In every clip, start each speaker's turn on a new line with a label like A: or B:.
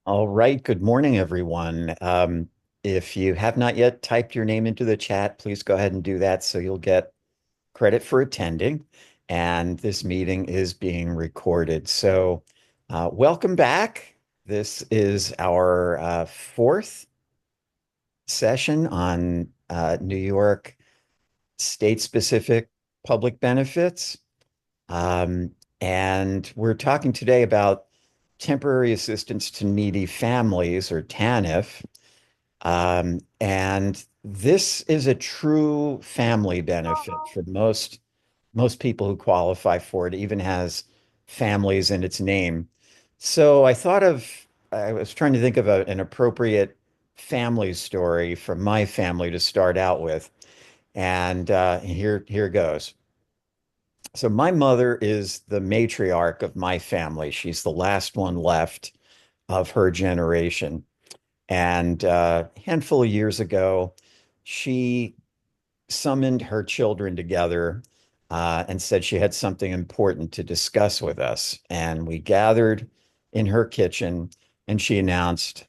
A: All right. Good morning, everyone. If you have not yet typed your name into the chat, please go ahead and do that so you'll get credit for attending. And this meeting is being recorded. Welcome back. This is our fourth session on New York state-specific public benefits. Um, and we're talking today about temporary assistance to needy families, or TANF. And this is a true family benefit for most people who qualify for it. It even has families in its name. So I was trying to think of an appropriate family story from my family to start out with. And here goes. So my mother is the matriarch of my family. She's the last one left of her generation. And a handful of years ago, she summoned her children together and said she had something important to discuss with us. And we gathered in her kitchen, and she announced,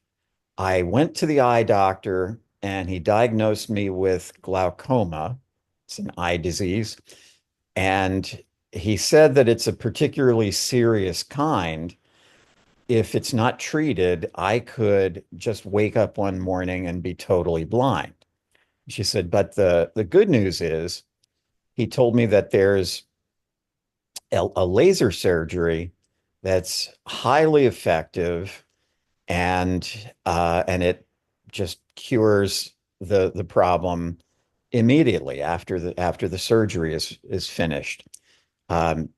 A: I went to the eye doctor, and he diagnosed me with glaucoma. It's an eye disease. And he said that it's a particularly serious kind. If it's not treated, I could just wake up one morning and be totally blind. She said, but the good news is he told me that there's a laser surgery that's highly effective, and it just cures the problem immediately after the surgery is finished. Um,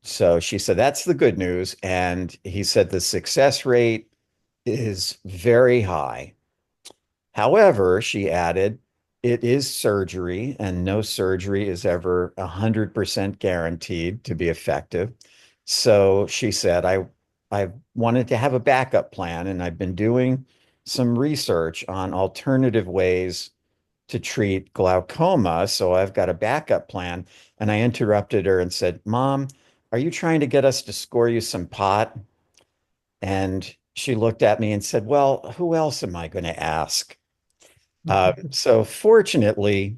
A: so she said that's the good news, and he said the success rate is very high. However, she added, it is surgery, and no surgery is ever 100% guaranteed to be effective. So she said, I wanted to have a backup plan, and I've been doing some research on alternative ways to treat glaucoma. So I've got a backup plan. And I interrupted her and said, Mom, are you trying to get us to score you some pot? And she looked at me and said, Well, who else am I going to ask? So fortunately,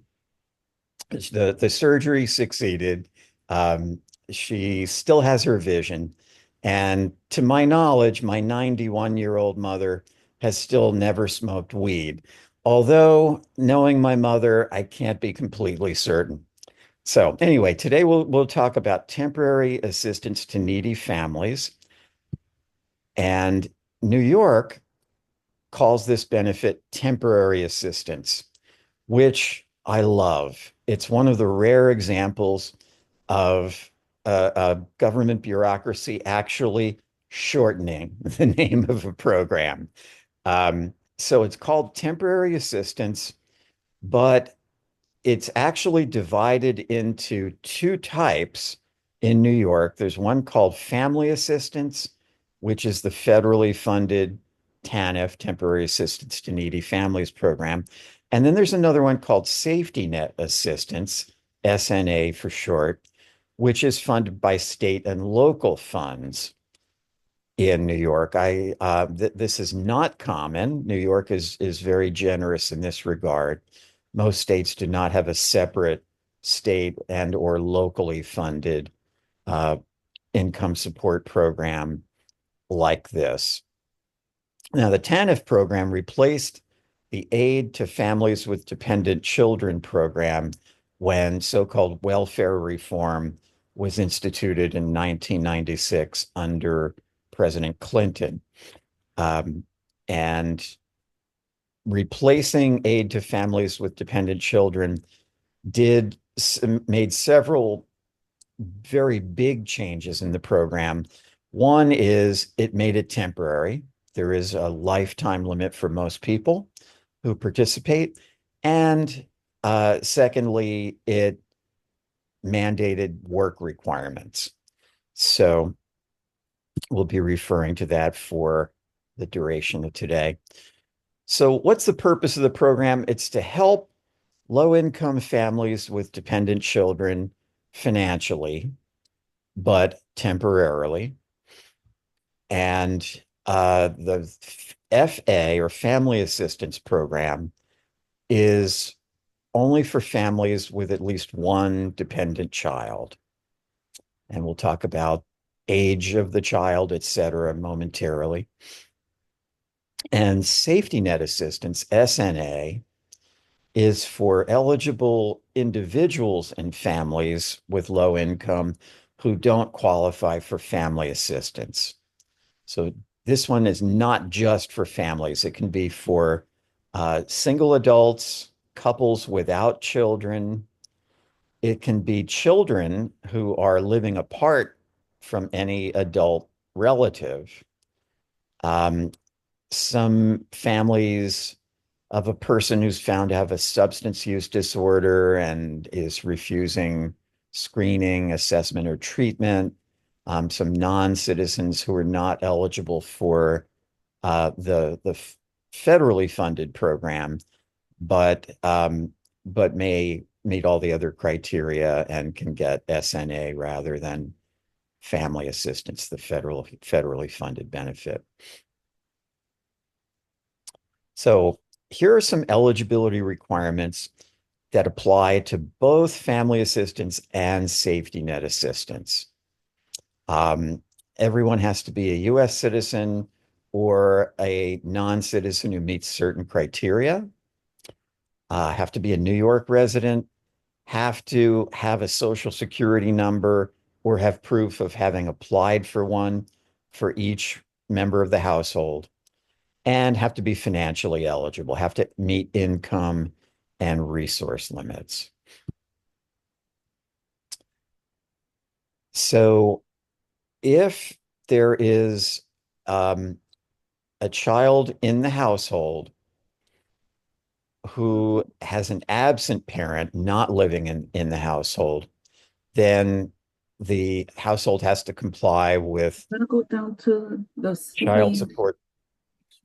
A: the surgery succeeded. Um, she still has her vision. And to my knowledge, my 91-year-old mother has still never smoked weed. Although, knowing my mother, I can't be completely certain. So anyway, today we'll talk about temporary assistance to needy families. And New York calls this benefit temporary assistance, which I love. It's one of the rare examples of a government bureaucracy actually shortening the name of a program. So it's called temporary assistance, but it's actually divided into two types in New York. There's one called family assistance, which is the federally funded TANF, Temporary Assistance to Needy Families program. And then there's another one called Safety Net Assistance, SNA for short, which is funded by state and local funds in New York. This is not common. New York is very generous in this regard. Most states do not have a separate state and or locally funded uh, income support program like this. Now, the TANF program replaced the Aid to Families with Dependent Children program when so-called welfare reform was instituted in 1996 under President Clinton. Um, and replacing aid to families with dependent children did made several very big changes in the program. One is it made it temporary. There is a lifetime limit for most people who participate. And secondly, it mandated work requirements. So we'll be referring to that for the duration of today. So, what's the purpose of the program? It's to help low income families with dependent children financially, but temporarily. And The FA or Family Assistance Program is only for families with at least one dependent child. And we'll talk about age of the child, et cetera, momentarily. And safety net assistance, SNA, is for eligible individuals and families with low income who don't qualify for family assistance. So this one is not just for families. It can be for single adults, couples without children. It can be children who are living apart from any adult relative. Um, some families of a person who's found to have a substance use disorder and is refusing screening, assessment, or treatment. Some non-citizens who are not eligible for the federally funded program, but but may meet all the other criteria and can get SNA rather than family assistance, the federally funded benefit. So here are some eligibility requirements that apply to both family assistance and safety net assistance. Um, Everyone has to be a US citizen or a non-citizen who meets certain criteria, have to be a New York resident, have to have a social security number or have proof of having applied for one for each member of the household, and have to be financially eligible, have to meet income and resource limits. So if there is um, a child in the household who has an absent parent not living in the household, then the household has to comply with
B: I'm gonna go down to the
A: child
B: screen.
A: support.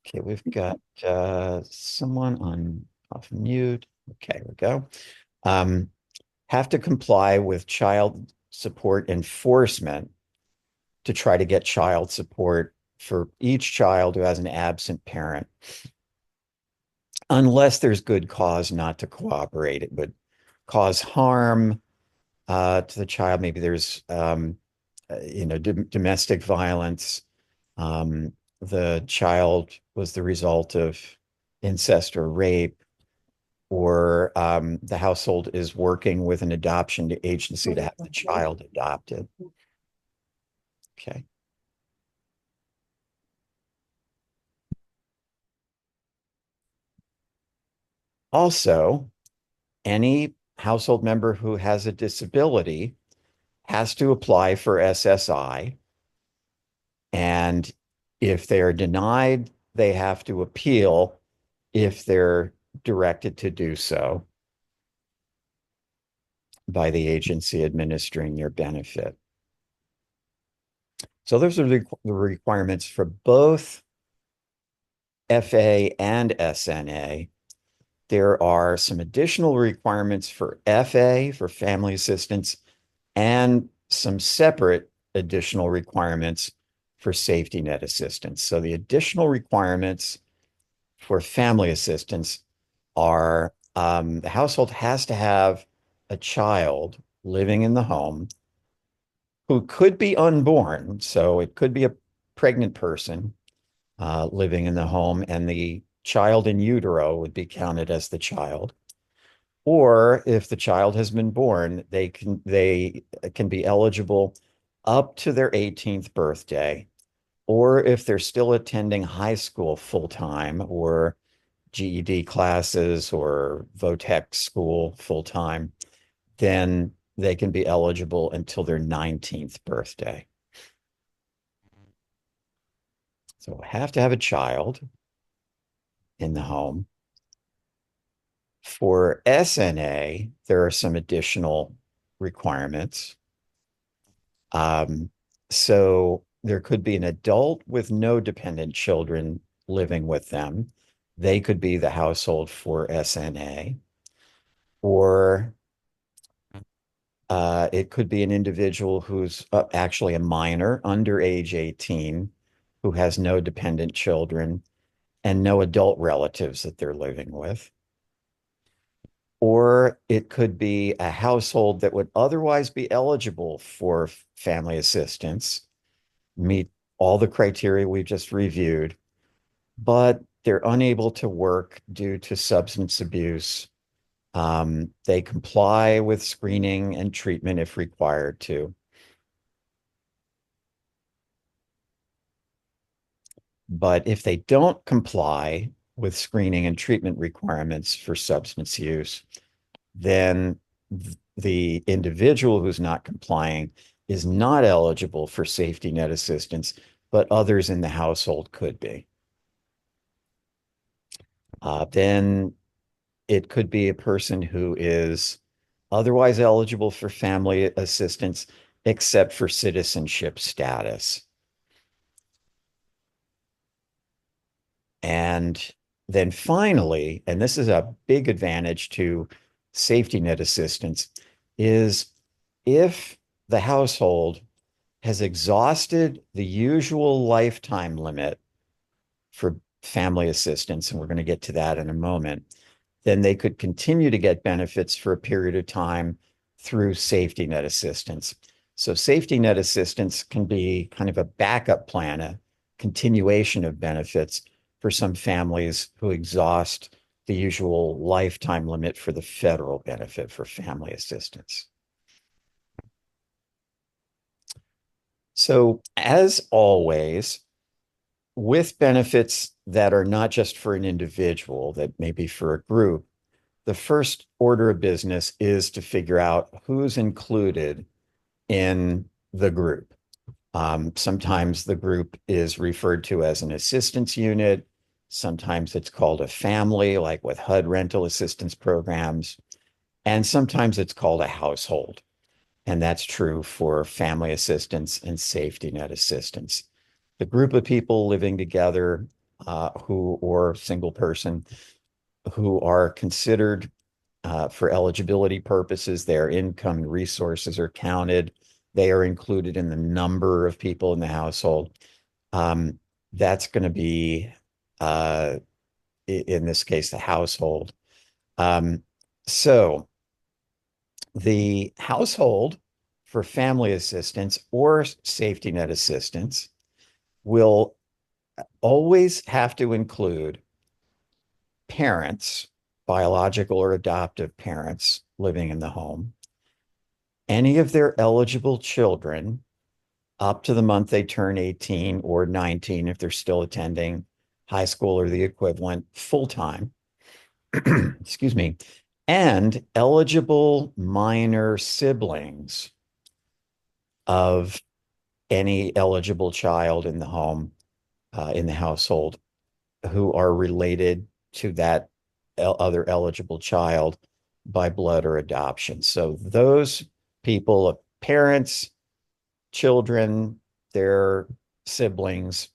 A: Okay, we've got someone on off mute. Okay, here we go. Um, have to comply with child support enforcement to try to get child support for each child who has an absent parent, unless there's good cause not to cooperate. It would cause harm to the child. Maybe there's, domestic violence. The child was the result of incest or rape, or the household is working with an adoption agency to have the child adopted. Okay. Also, any household member who has a disability has to apply for SSI. And if they are denied, they have to appeal if they're directed to do so by the agency administering their benefit. So those are the requirements for both FA and SNA. There are some additional requirements for FA, for family assistance, and some separate additional requirements for safety net assistance. So the additional requirements for family assistance are the household has to have a child living in the home who could be unborn. So it could be a pregnant person living in the home, and the child in utero would be counted as the child. Or if the child has been born, they can be eligible up to their 18th birthday, or if they're still attending high school full time or GED classes or VOTEC school full time, then they can be eligible until their 19th birthday. So have to have a child in the home. For SNA, there are some additional requirements. Um, so there could be an adult with no dependent children living with them. They could be the household for SNA, or it could be an individual who's actually a minor under age 18 who has no dependent children and no adult relatives that they're living with. Or it could be a household that would otherwise be eligible for family assistance, meet all the criteria we just reviewed, but they're unable to work due to substance abuse. They comply with screening and treatment if required to. But if they don't comply with screening and treatment requirements for substance use, then the individual who's not complying is not eligible for safety net assistance, but others in the household could be. Then it could be a person who is otherwise eligible for family assistance, except for citizenship status. And then finally, and this is a big advantage to safety net assistance, is if the household has exhausted the usual lifetime limit for family assistance, and we're going to get to that in a moment, then they could continue to get benefits for a period of time through safety net assistance. So safety net assistance can be kind of a backup plan, a continuation of benefits for some families who exhaust the usual lifetime limit for the federal benefit for family assistance. So, as always, with benefits that are not just for an individual, that may be for a group, the first order of business is to figure out who's included in the group. Sometimes the group is referred to as an assistance unit. Sometimes it's called a family, like with HUD rental assistance programs. And sometimes it's called a household. And that's true for family assistance and safety net assistance. The group of people living together or single person who are considered for eligibility purposes, their income and resources are counted. They are included in the number of people in the household. That's going to be, in this case, the household. So the household for family assistance or safety net assistance will always have to include parents, biological or adoptive parents living in the home, any of their eligible children up to the month they turn 18 or 19 if they're still attending high school or the equivalent full time, excuse me, and eligible minor siblings of any eligible child in the home, in the household, who are related to that other eligible child by blood or adoption. So those people, parents, children, their siblings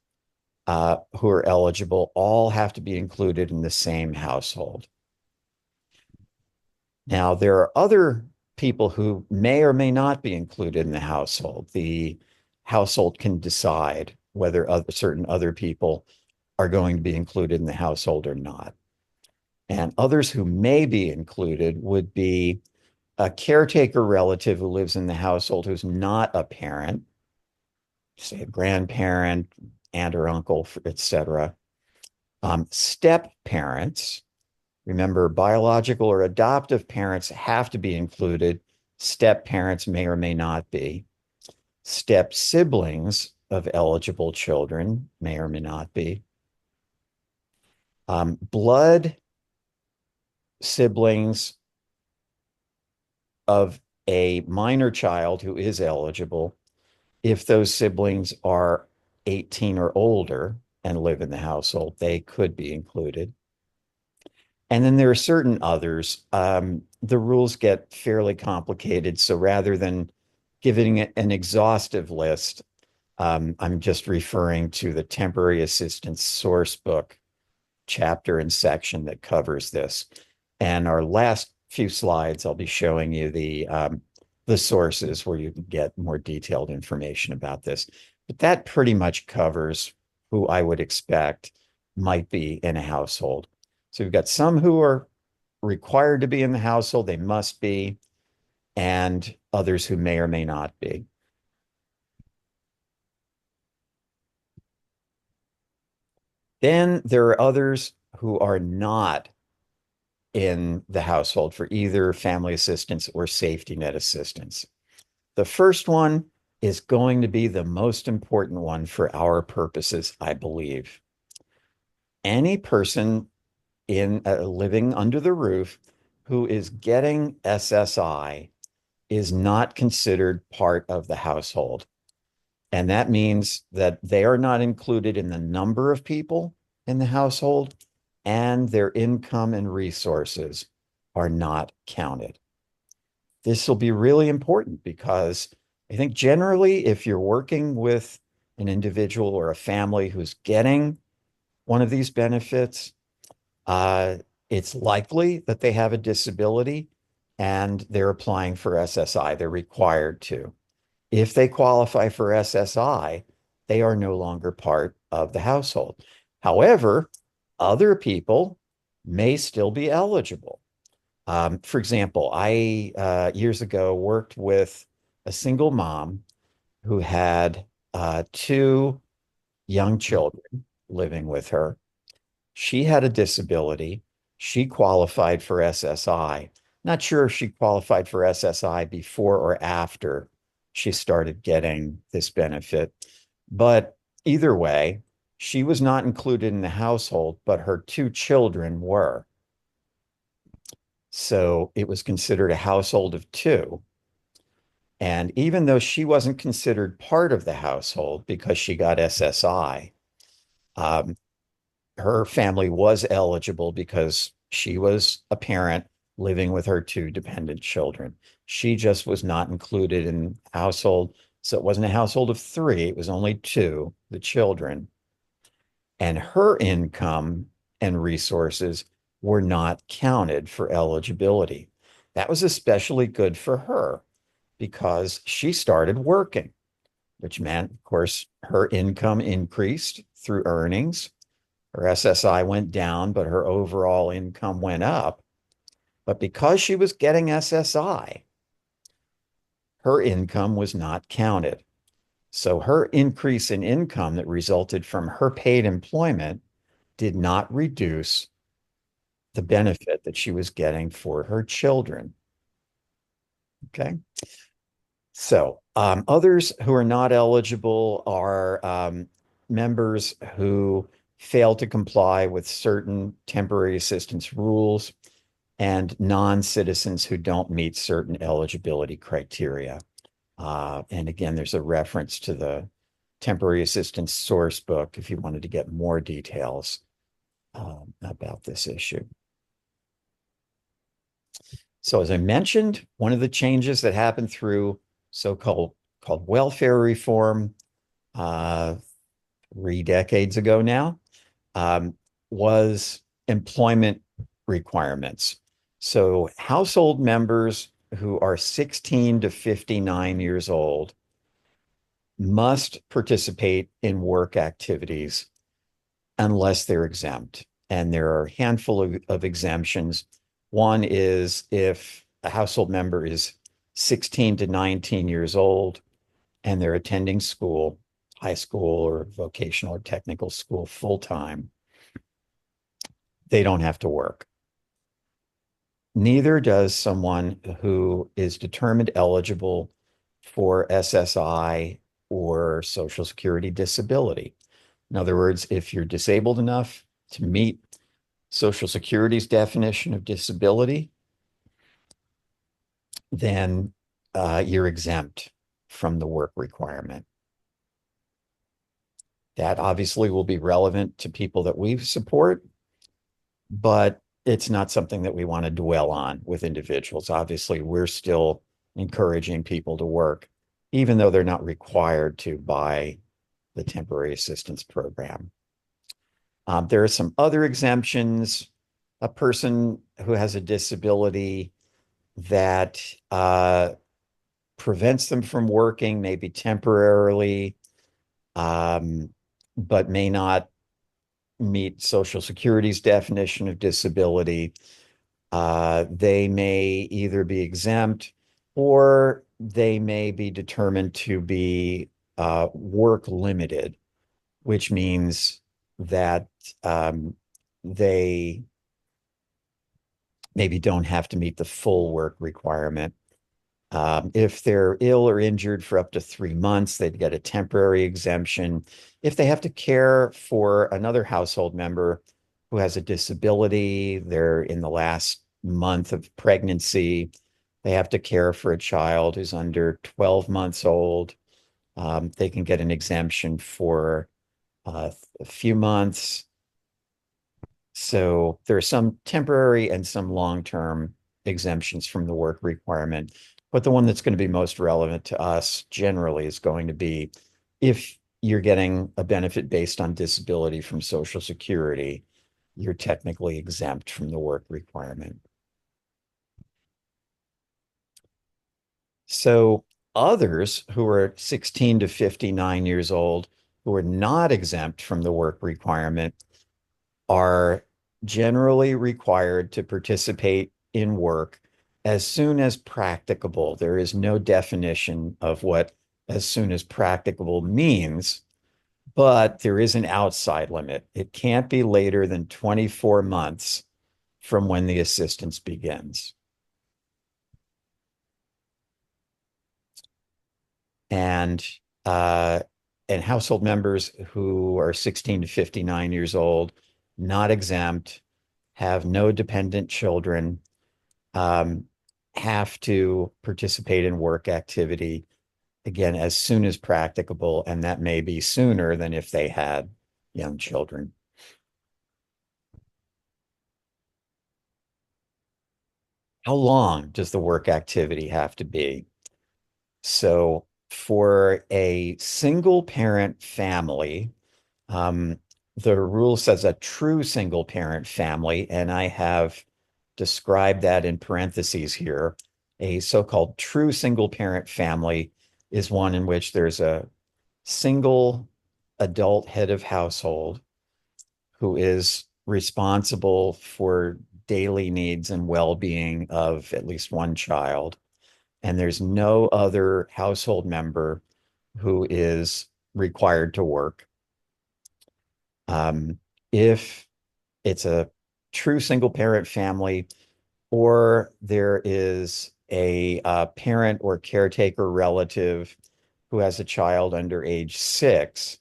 A: who are eligible, all have to be included in the same household. Now, there are other people who may or may not be included in the household. The household can decide whether certain other people are going to be included in the household or not. And others who may be included would be a caretaker relative who lives in the household who's not a parent, say a grandparent, aunt or uncle, etc. Step parents. Remember, biological or adoptive parents have to be included. Step parents may or may not be. Step siblings of eligible children may or may not be. Blood siblings of a minor child who is eligible, if those siblings are 18 or older and live in the household, they could be included. And then there are certain others. The rules get fairly complicated. So rather than giving an exhaustive list, I'm just referring to the temporary assistance source book chapter and section that covers this. And our last few slides, I'll be showing you the sources where you can get more detailed information about this. But that pretty much covers who I would expect might be in a household. So we've got some who are required to be in the household, they must be, and others who may or may not be. Then there are others who are not in the household for either family assistance or safety net assistance. The first one is going to be the most important one for our purposes, I believe. Any person in living under the roof who is getting SSI is not considered part of the household. And that means that they are not included in the number of people in the household, and their income and resources are not counted. This will be really important because I think generally, if you're working with an individual or a family who's getting one of these benefits, uh, it's likely that they have a disability and they're applying for SSI. They're required to. If they qualify for SSI, they are no longer part of the household. However, other people may still be eligible. For example, I years ago worked with a single mom who had two young children living with her. She had a disability. She qualified for SSI. Not sure if she qualified for SSI before or after she started getting this benefit. But either way, she was not included in the household, but her two children were. So it was considered a household of two. And even though she wasn't considered part of the household because she got SSI, um, her family was eligible because she was a parent living with her two dependent children. She just was not included in household. So it wasn't a household of three, it was only two, the children. And her income and resources were not counted for eligibility. That was especially good for her because she started working, which meant, of course, her income increased through earnings. Her SSI went down, but her overall income went up. But because she was getting SSI, her income was not counted. So her increase in income that resulted from her paid employment did not reduce the benefit that she was getting for her children. Okay. So others who are not eligible are members who fail to comply with certain temporary assistance rules and non-citizens who don't meet certain eligibility criteria. And again, there's a reference to the temporary assistance source book if you wanted to get more details about this issue. So as I mentioned, one of the changes that happened through so-called welfare reform 3 decades ago now um, was employment requirements. So household members who are 16 to 59 years old must participate in work activities unless they're exempt. And there are a handful of exemptions. One is if a household member is 16 to 19 years old and they're attending school, high school or vocational or technical school full time, they don't have to work. Neither does someone who is determined eligible for SSI or Social Security disability. In other words, if you're disabled enough to meet Social Security's definition of disability, then you're exempt from the work requirement. That obviously will be relevant to people that we support, but it's not something that we want to dwell on with individuals. Obviously, we're still encouraging people to work, even though they're not required to by the temporary assistance program. There are some other exemptions. A person who has a disability that prevents them from working, maybe temporarily, um, but may not meet Social Security's definition of disability. They may either be exempt or they may be determined to be work limited, which means that they maybe don't have to meet the full work requirement. If they're ill or injured for up to 3 months, they'd get a temporary exemption. If they have to care for another household member who has a disability, they're in the last month of pregnancy, they have to care for a child who's under 12 months old, they can get an exemption for a few months. So there are some temporary and some long-term exemptions from the work requirement. But the one that's going to be most relevant to us generally is going to be if you're getting a benefit based on disability from Social Security, you're technically exempt from the work requirement. So others who are 16 to 59 years old who are not exempt from the work requirement are generally required to participate in work as soon as practicable. There is no definition of what as soon as practicable means, but there is an outside limit. It can't be later than 24 months from when the assistance begins. And uh, and household members who are 16 to 59 years old, not exempt, have no dependent children, um, have to participate in work activity again as soon as practicable, and that may be sooner than if they had young children. How long does the work activity have to be? So for a single parent family, um, the rule says a true single parent family, and I have described that in parentheses here. A so-called true single parent family is one in which there's a single adult head of household who is responsible for daily needs and well-being of at least one child. And there's no other household member who is required to work. If it's a true single parent family, or there is a parent or caretaker relative who has a child under age 6,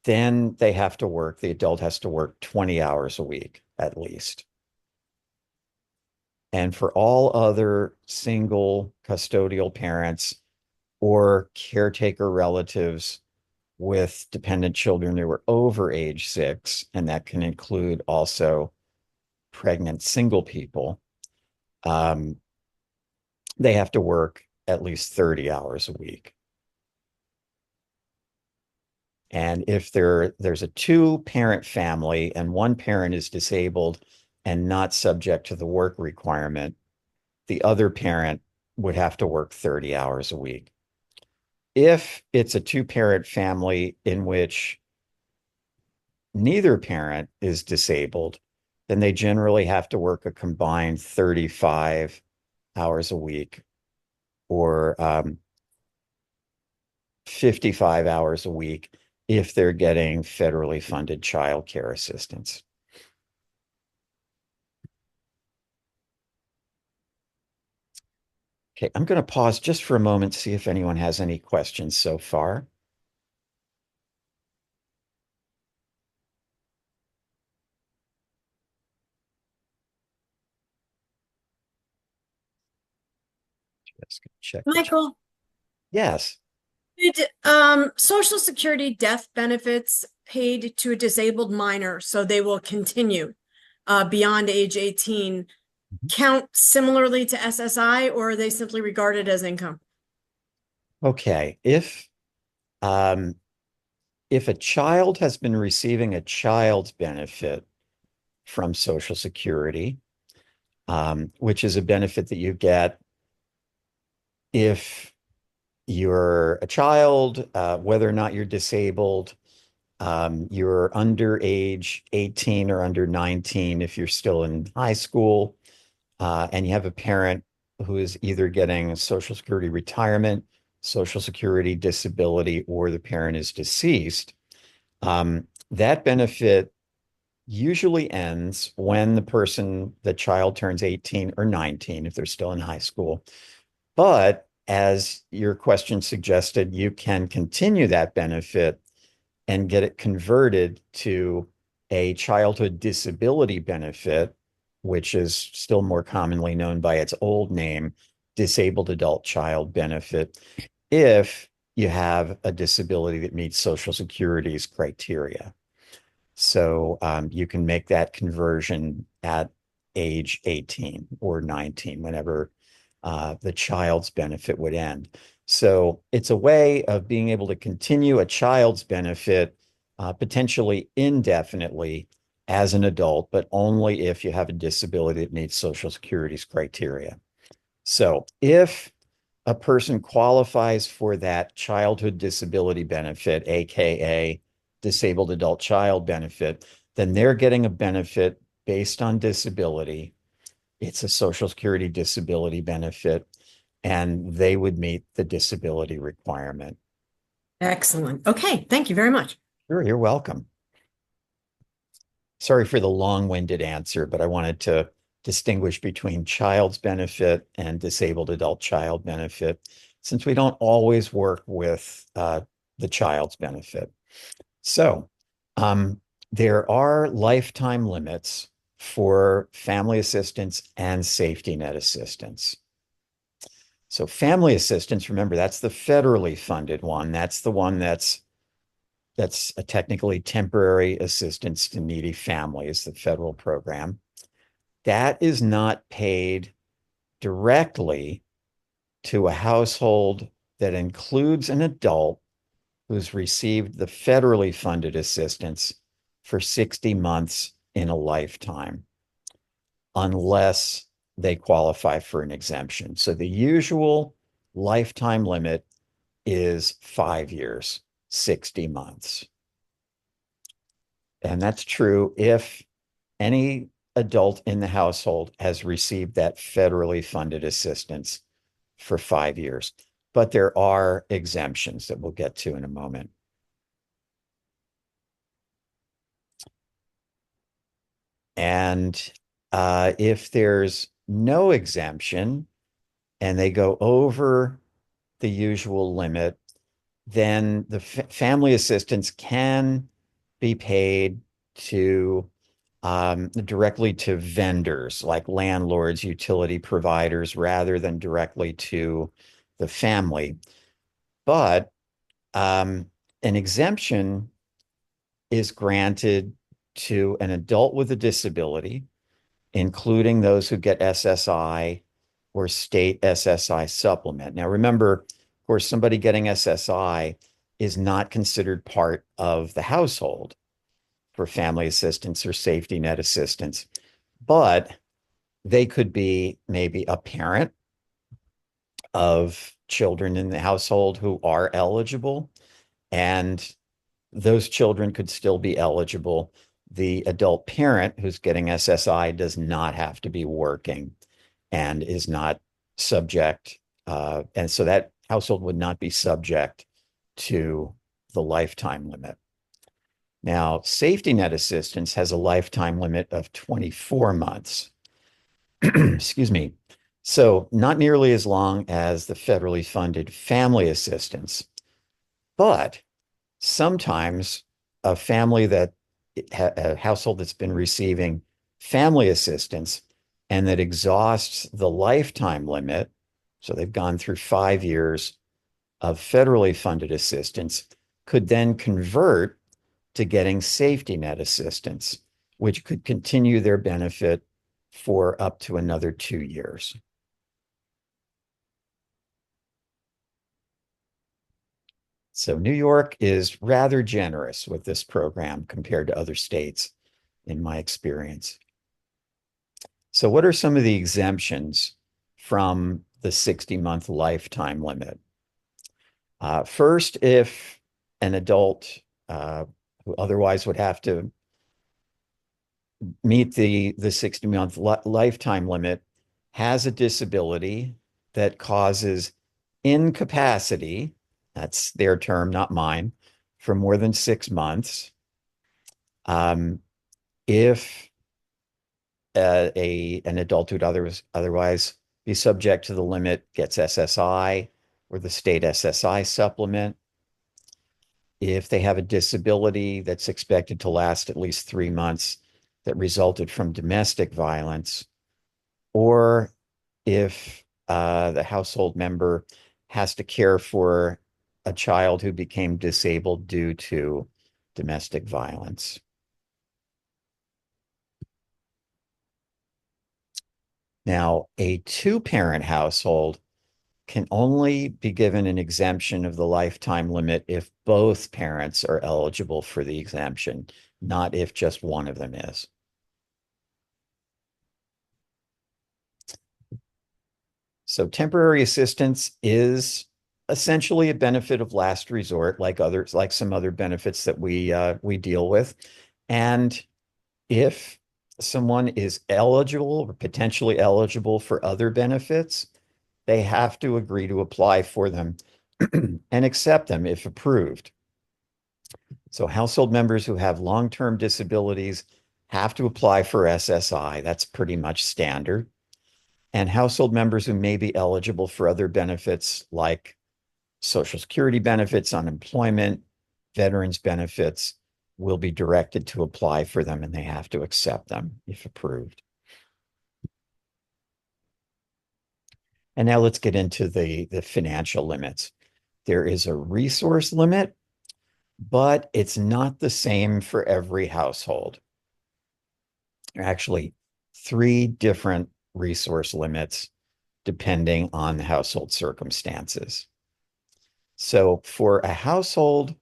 A: then they have to work. The adult has to work 20 hours a week at least. And for all other single custodial parents or caretaker relatives with dependent children who are over age 6, and that can include also pregnant single people, um, they have to work at least 30 hours a week. And if there's a two-parent family and one parent is disabled and not subject to the work requirement, the other parent would have to work 30 hours a week. If it's a two-parent family in which neither parent is disabled, then they generally have to work a combined 35 hours a week or 55 hours a week if they're getting federally funded child care assistance. Okay, I'm going to pause just for a moment, see if anyone has any questions so far. Just gonna check the chat.
C: Michael,
A: Yes.
C: did Social Security death benefits paid to a disabled minor, so they will continue beyond age 18, count similarly to SSI, or are they simply regarded as income?
A: Okay. Um, if a child has been receiving a child's benefit from Social Security, which is a benefit that you get if you're a child, whether or not you're disabled, You're under age 18 or under 19 if you're still in high school, and you have a parent who is either getting Social Security retirement, Social Security disability, or the parent is deceased. That benefit usually ends when the child turns 18 or 19 if they're still in high school. But as your question suggested, you can continue that benefit and get it converted to a childhood disability benefit, which is still more commonly known by its old name, disabled adult child benefit, if you have a disability that meets Social Security's criteria. So you can make that conversion at age 18 or 19, whenever the child's benefit would end. So it's a way of being able to continue a child's benefit potentially indefinitely as an adult, but only if you have a disability that meets Social Security's criteria. So if a person qualifies for that childhood disability benefit, AKA disabled adult child benefit, then they're getting a benefit based on disability. It's a Social Security disability benefit, and they would meet the disability requirement.
C: Excellent. Okay, thank you very much.
A: Sure, you're welcome. Sorry for the long-winded answer, but I wanted to distinguish between child's benefit and disabled adult child benefit, since we don't always work with the child's benefit. So there are lifetime limits for family assistance and safety net assistance. So family assistance, remember, that's the federally funded one. That's the one that's a technically temporary assistance to needy families, the federal program. That is not paid directly to a household that includes an adult who's received the federally funded assistance for 60 months in a lifetime, unless they qualify for an exemption. So the usual lifetime limit is 5 years, 60 months. And that's true if any adult in the household has received that federally funded assistance for 5 years. But there are exemptions that we'll get to in a moment. And if there's no exemption and they go over the usual limit, then the family assistance can be paid to directly to vendors like landlords, utility providers, rather than directly to the family. But an exemption is granted to an adult with a disability, including those who get SSI or state SSI supplement. Now, remember, of course, somebody getting SSI is not considered part of the household for family assistance or safety net assistance, but they could be maybe a parent of children in the household who are eligible, and those children could still be eligible. The adult parent who's getting SSI does not have to be working and is not subject, and so that household would not be subject to the lifetime limit. Now, safety net assistance has a lifetime limit of 24 months. Excuse me. So not nearly as long as the federally funded family assistance, but sometimes a family a household that's been receiving family assistance and that exhausts the lifetime limit, so they've gone through 5 years of federally funded assistance, could then convert to getting safety net assistance, which could continue their benefit for up to another 2 years. So New York is rather generous with this program compared to other states, in my experience. So what are some of the exemptions from the 60-month lifetime limit? First, if an adult who otherwise would have to meet the 60-month lifetime limit has a disability that causes incapacity, that's their term, not mine, for more than 6 months. If an adult who'd otherwise be subject to the limit gets SSI or the state SSI supplement, if they have a disability that's expected to last at least 3 months that resulted from domestic violence, or if the household member has to care for a child who became disabled due to domestic violence. Now, a two-parent household can only be given an exemption of the lifetime limit if both parents are eligible for the exemption, not if just one of them is. So temporary assistance is essentially a benefit of last resort, like some other benefits that we deal with. And if someone is eligible or potentially eligible for other benefits, they have to agree to apply for them and accept them if approved. So household members who have long-term disabilities have to apply for SSI. That's pretty much standard. And household members who may be eligible for other benefits like Social Security benefits, unemployment, veterans benefits will be directed to apply for them, and they have to accept them if approved. And now let's get into the financial limits. There is a resource limit, but it's not the same for every household. There are actually 3 different resource limits depending on the household circumstances. So for a household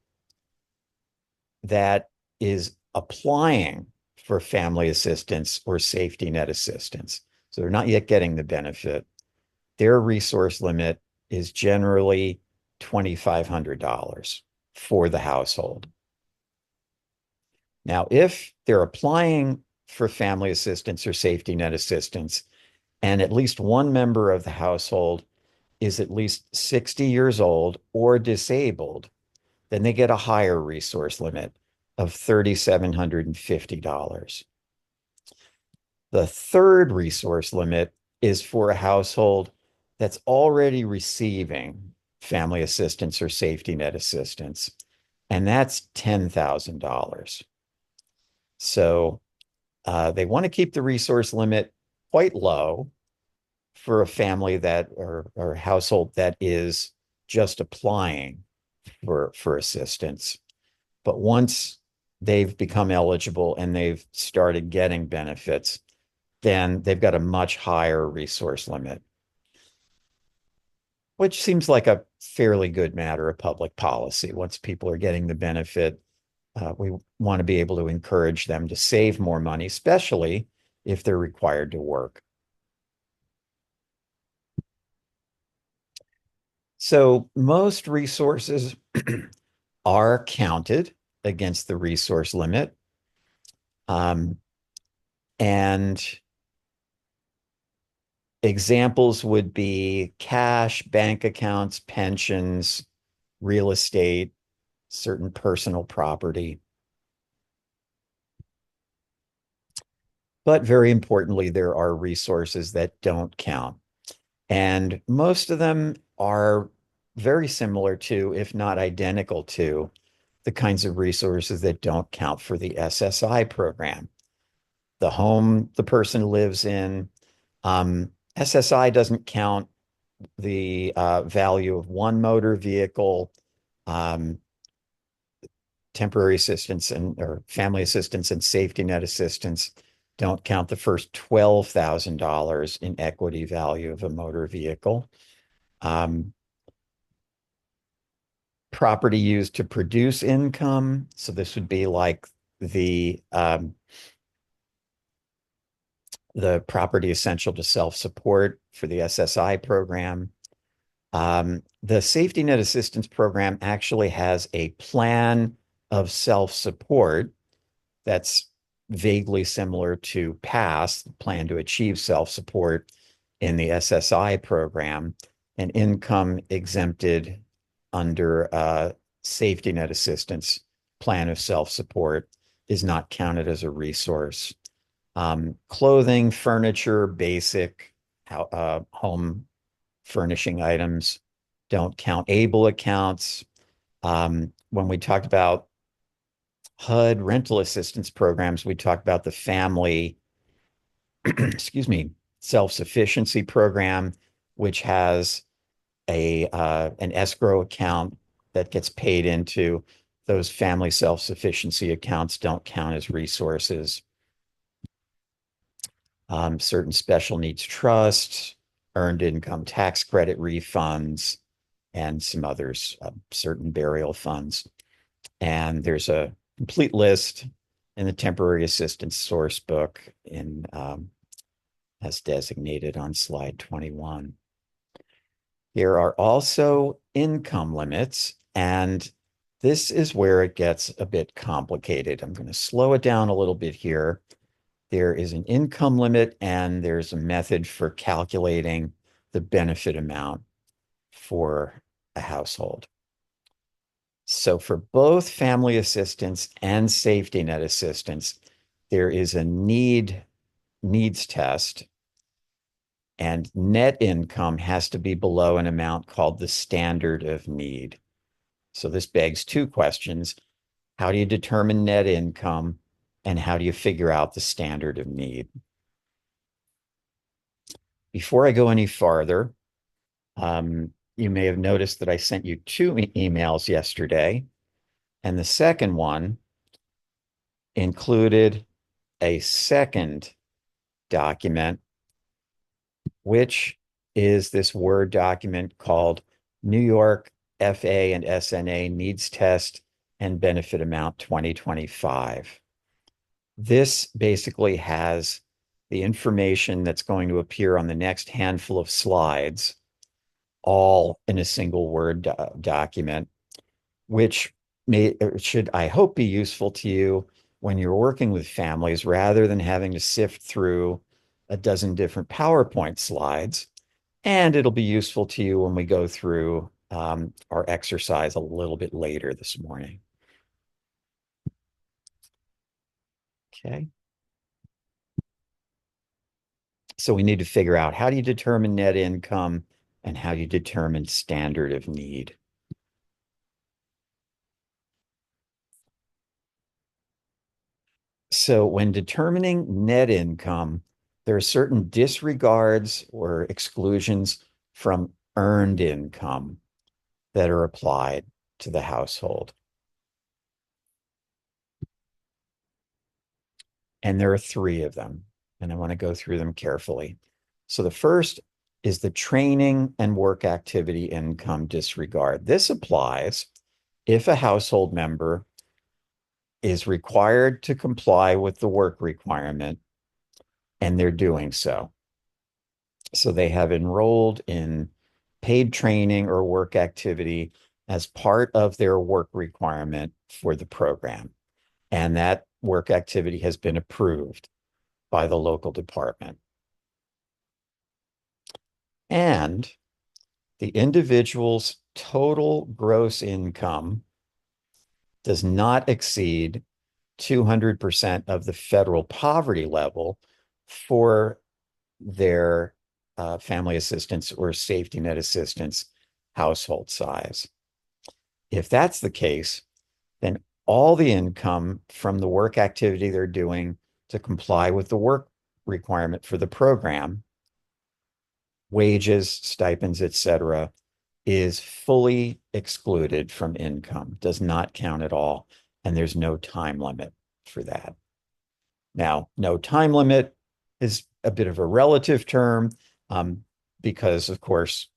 A: that is applying for family assistance or safety net assistance, so they're not yet getting the benefit, their resource limit is generally $2,500 for the household. Now, if they're applying for family assistance or safety net assistance, and at least one member of the household is at least 60 years old or disabled, then they get a higher resource limit of $3,750. The third resource limit is for a household that's already receiving family assistance or safety net assistance, and that's $10,000. So they want to keep the resource limit quite low for a family that or household that is just applying for assistance. But once they've become eligible and they've started getting benefits, then they've got a much higher resource limit, which seems like a fairly good matter of public policy. Once people are getting the benefit, we want to be able to encourage them to save more money, especially if they're required to work. So most resources are counted against the resource limit. And examples would be cash, bank accounts, pensions, real estate, certain personal property. But very importantly, there are resources that don't count. And most of them are very similar to, if not identical to, the kinds of resources that don't count for the SSI program. The home the person lives in, SSI doesn't count the value of one motor vehicle, temporary assistance or family assistance and safety net assistance don't count the first $12,000 in equity value of a motor vehicle. Property used to produce income. So this would be like the property essential to self-support for the SSI program. The safety net assistance program actually has a plan of self-support that's vaguely similar to PASS, Plan to Achieve Self-Support in the SSI program, and income exempted under safety net assistance plan of self-support is not counted as a resource. Clothing, furniture, basic home furnishing items don't count. ABLE accounts. When we talked about HUD rental assistance programs, we talked about the family, excuse me, self-sufficiency program, which has an escrow account that gets paid into. Those family self-sufficiency accounts don't count as resources. Certain special needs trusts, earned income tax credit refunds, and some others, certain burial funds. And there's a complete list in the temporary assistance source book as designated on slide 21. There are also income limits, and this is where it gets a bit complicated. I'm going to slow it down a little bit here. There is an income limit, and there's a method for calculating the benefit amount for a household. So for both family assistance and safety net assistance, there is a needs test, and net income has to be below an amount called the standard of need. So this begs two questions. How do you determine net income, and how do you figure out the standard of need? Before I go any farther, you may have noticed that I sent you two emails yesterday, and the second one included a second document, which is this Word document called New York FA and SNA Needs Test and Benefit Amount 2025. This basically has the information that's going to appear on the next handful of slides, all in a single Word document, which should, I hope, be useful to you when you're working with families rather than having to sift through a dozen different PowerPoint slides. And it'll be useful to you when we go through our exercise a little bit later this morning. Okay. So we need to figure out, how do you determine net income and how do you determine standard of need? So when determining net income, there are certain disregards or exclusions from earned income that are applied to the household. And there are three of them, and I want to go through them carefully. So the first is the training and work activity income disregard. This applies if a household member is required to comply with the work requirement and they're doing so. So they have enrolled in paid training or work activity as part of their work requirement for the program. And that work activity has been approved by the local department. And the individual's total gross income does not exceed 200% of the federal poverty level for their family assistance or safety net assistance household size. If that's the case, then all the income from the work activity they're doing to comply with the work requirement for the program, wages, stipends, etc., is fully excluded from income, does not count at all, and there's no time limit for that. Now, no time limit is a bit of a relative term because, of course,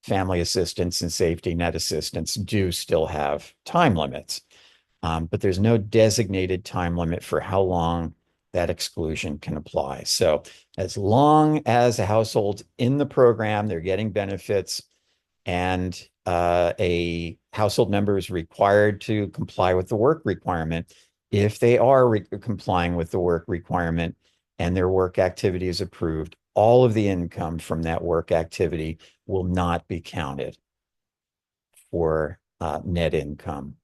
A: family assistance and safety net assistance do still have time limits, but there's no designated time limit for how long that exclusion can apply. So as long as a household's in the program, they're getting benefits, and a household member is required to comply with the work requirement. If they are complying with the work requirement and their work activity is approved, all of the income from that work activity will not be counted for net income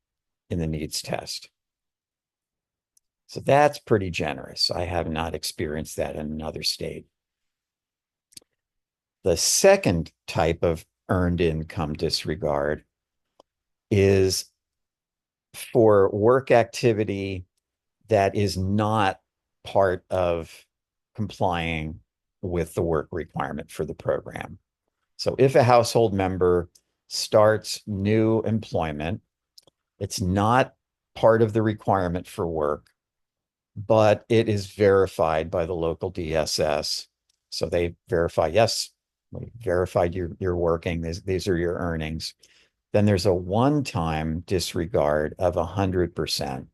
A: in the needs test. So that's pretty generous. I have not experienced that in another state. The second type of earned income disregard is for work activity that is not part of complying with the work requirement for the program. So if a household member starts new employment, it's not part of the requirement for work, but it is verified by the local DSS. So they verify, yes, we verified you're working. These are your earnings. Then there's a one-time disregard of 100%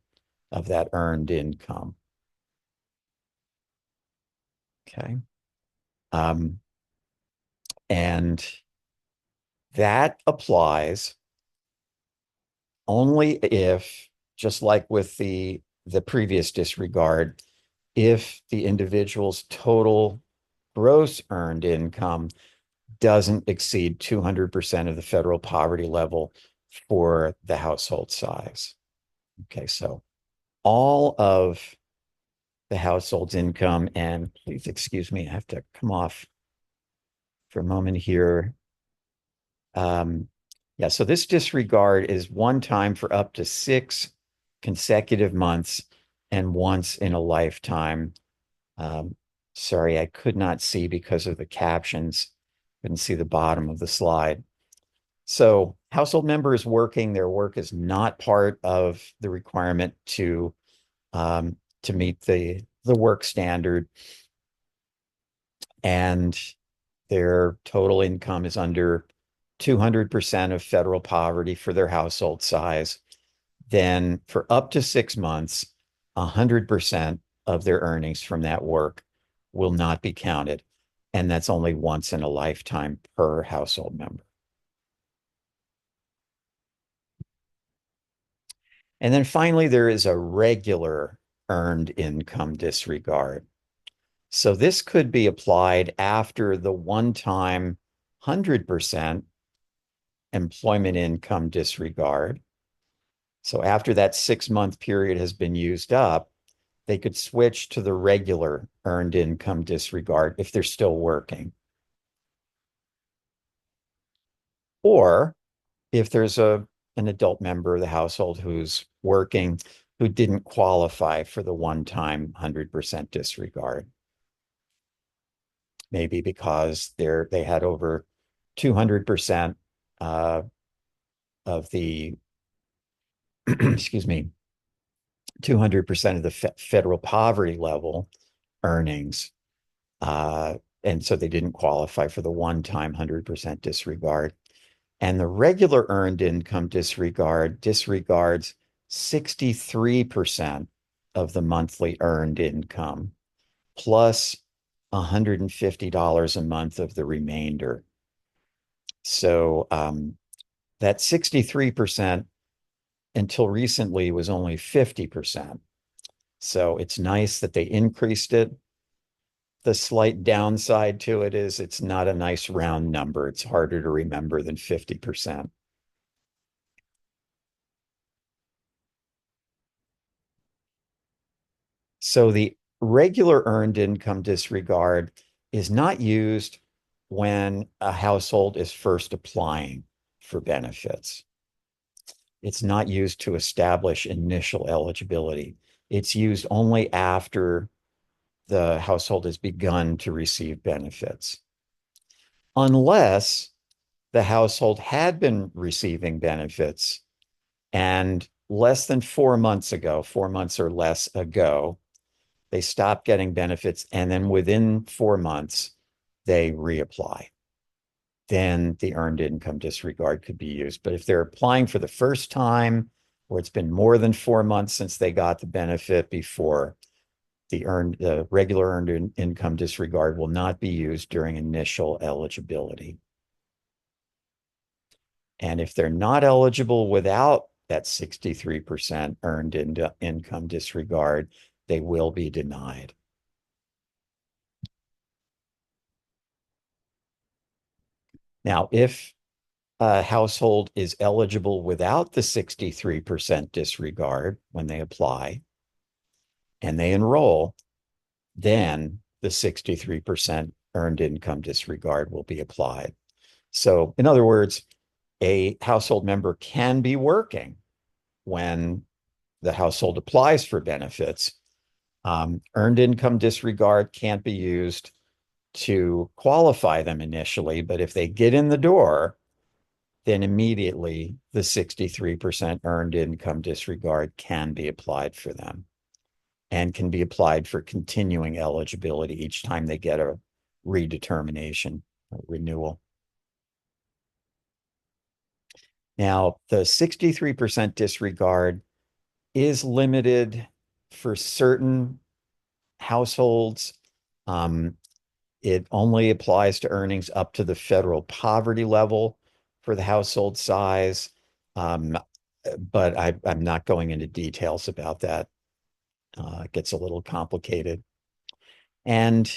A: of that earned income. Okay. And that applies only if, just like with the previous disregard, if the individual's total gross earned income doesn't exceed 200% of the federal poverty level for the household size. Okay, so all of the household's income, and please excuse me, I have to come off for a moment here. Yeah, so this disregard is one time for up to 6 consecutive months and once in a lifetime. Sorry, I could not see because of the captions. Couldn't see the bottom of the slide. So household member is working. Their work is not part of the requirement to meet the work standard. And their total income is under 200% of federal poverty for their household size. Then for up to 6 months, 100% of their earnings from that work will not be counted. And that's only once in a lifetime per household member. And then finally, there is a regular earned income disregard. So this could be applied after the one-time 100% employment income disregard. So after that 6-month period has been used up, they could switch to the regular earned income disregard if they're still working. Or if there's an adult member of the household who's working who didn't qualify for the one-time 100% disregard. Maybe because they had over 200% of the, excuse me, 200% of the federal poverty level earnings. And so they didn't qualify for the one-time 100% disregard. And the regular earned income disregard disregards 63% of the monthly earned income, plus $150 a month of the remainder. So that 63% until recently was only 50%. So it's nice that they increased it. The slight downside to it is it's not a nice round number. It's harder to remember than 50%. So the regular earned income disregard is not used when a household is first applying for benefits. It's not used to establish initial eligibility. It's used only after the household has begun to receive benefits. Unless the household had been receiving benefits and less than 4 months ago, 4 months or less ago, they stopped getting benefits, and then within 4 months, they reapply. Then the earned income disregard could be used. But if they're applying for the first time, or it's been more than 4 months since they got the benefit before, the regular earned income disregard will not be used during initial eligibility. And if they're not eligible without that 63% earned income disregard, they will be denied. Now, if a household is eligible without the 63% disregard when they apply and they enroll, then the 63% earned income disregard will be applied. So, in other words, a household member can be working when the household applies for benefits. Earned income disregard can't be used to qualify them initially, but if they get in the door, then immediately the 63% earned income disregard can be applied for them and can be applied for continuing eligibility each time they get a redetermination, a renewal. Now, the 63% disregard is limited for certain households. It only applies to earnings up to the federal poverty level for the household size. But I'm not going into details about that. It gets a little complicated. And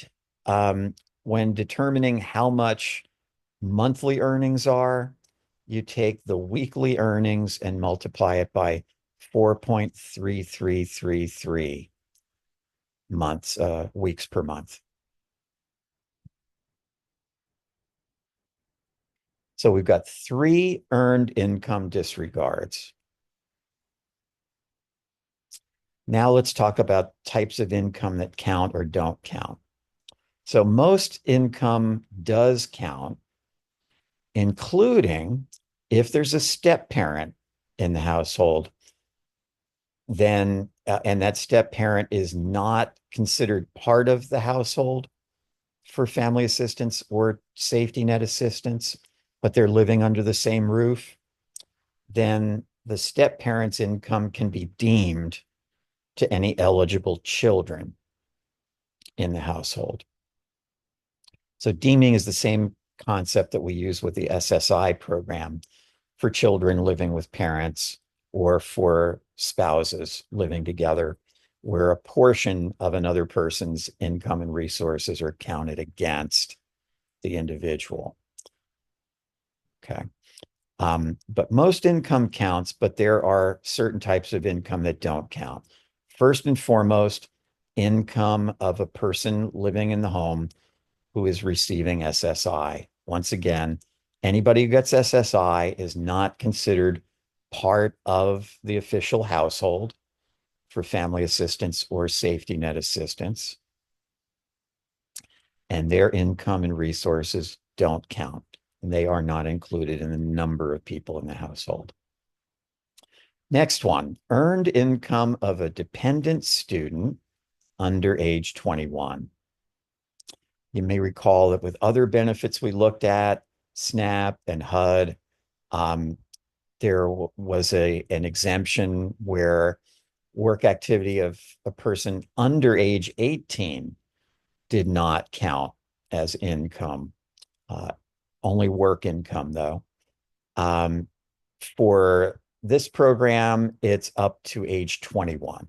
A: when determining how much monthly earnings are, you take the weekly earnings and multiply it by 4.3333 months, weeks per month. So we've got 3 earned income disregards. Now let's talk about types of income that count or don't count. So most income does count, including if there's a step parent in the household, then and that step parent is not considered part of the household for family assistance or safety net assistance, but they're living under the same roof, then the step parent's income can be deemed to any eligible children in the household. So deeming is the same concept that we use with the SSI program for children living with parents or for spouses living together, where a portion of another person's income and resources are counted against the individual. Okay. But most income counts, but there are certain types of income that don't count. First and foremost, income of a person living in the home who is receiving SSI. Once again, anybody who gets SSI is not considered part of the official household for family assistance or safety net assistance. And their income and resources don't count. And they are not included in the number of people in the household. Next one, earned income of a dependent student under age 21. You may recall that with other benefits we looked at, SNAP and HUD, there was an exemption where work activity of a person under age 18 did not count as income, only work income though. For this program, it's up to age 21,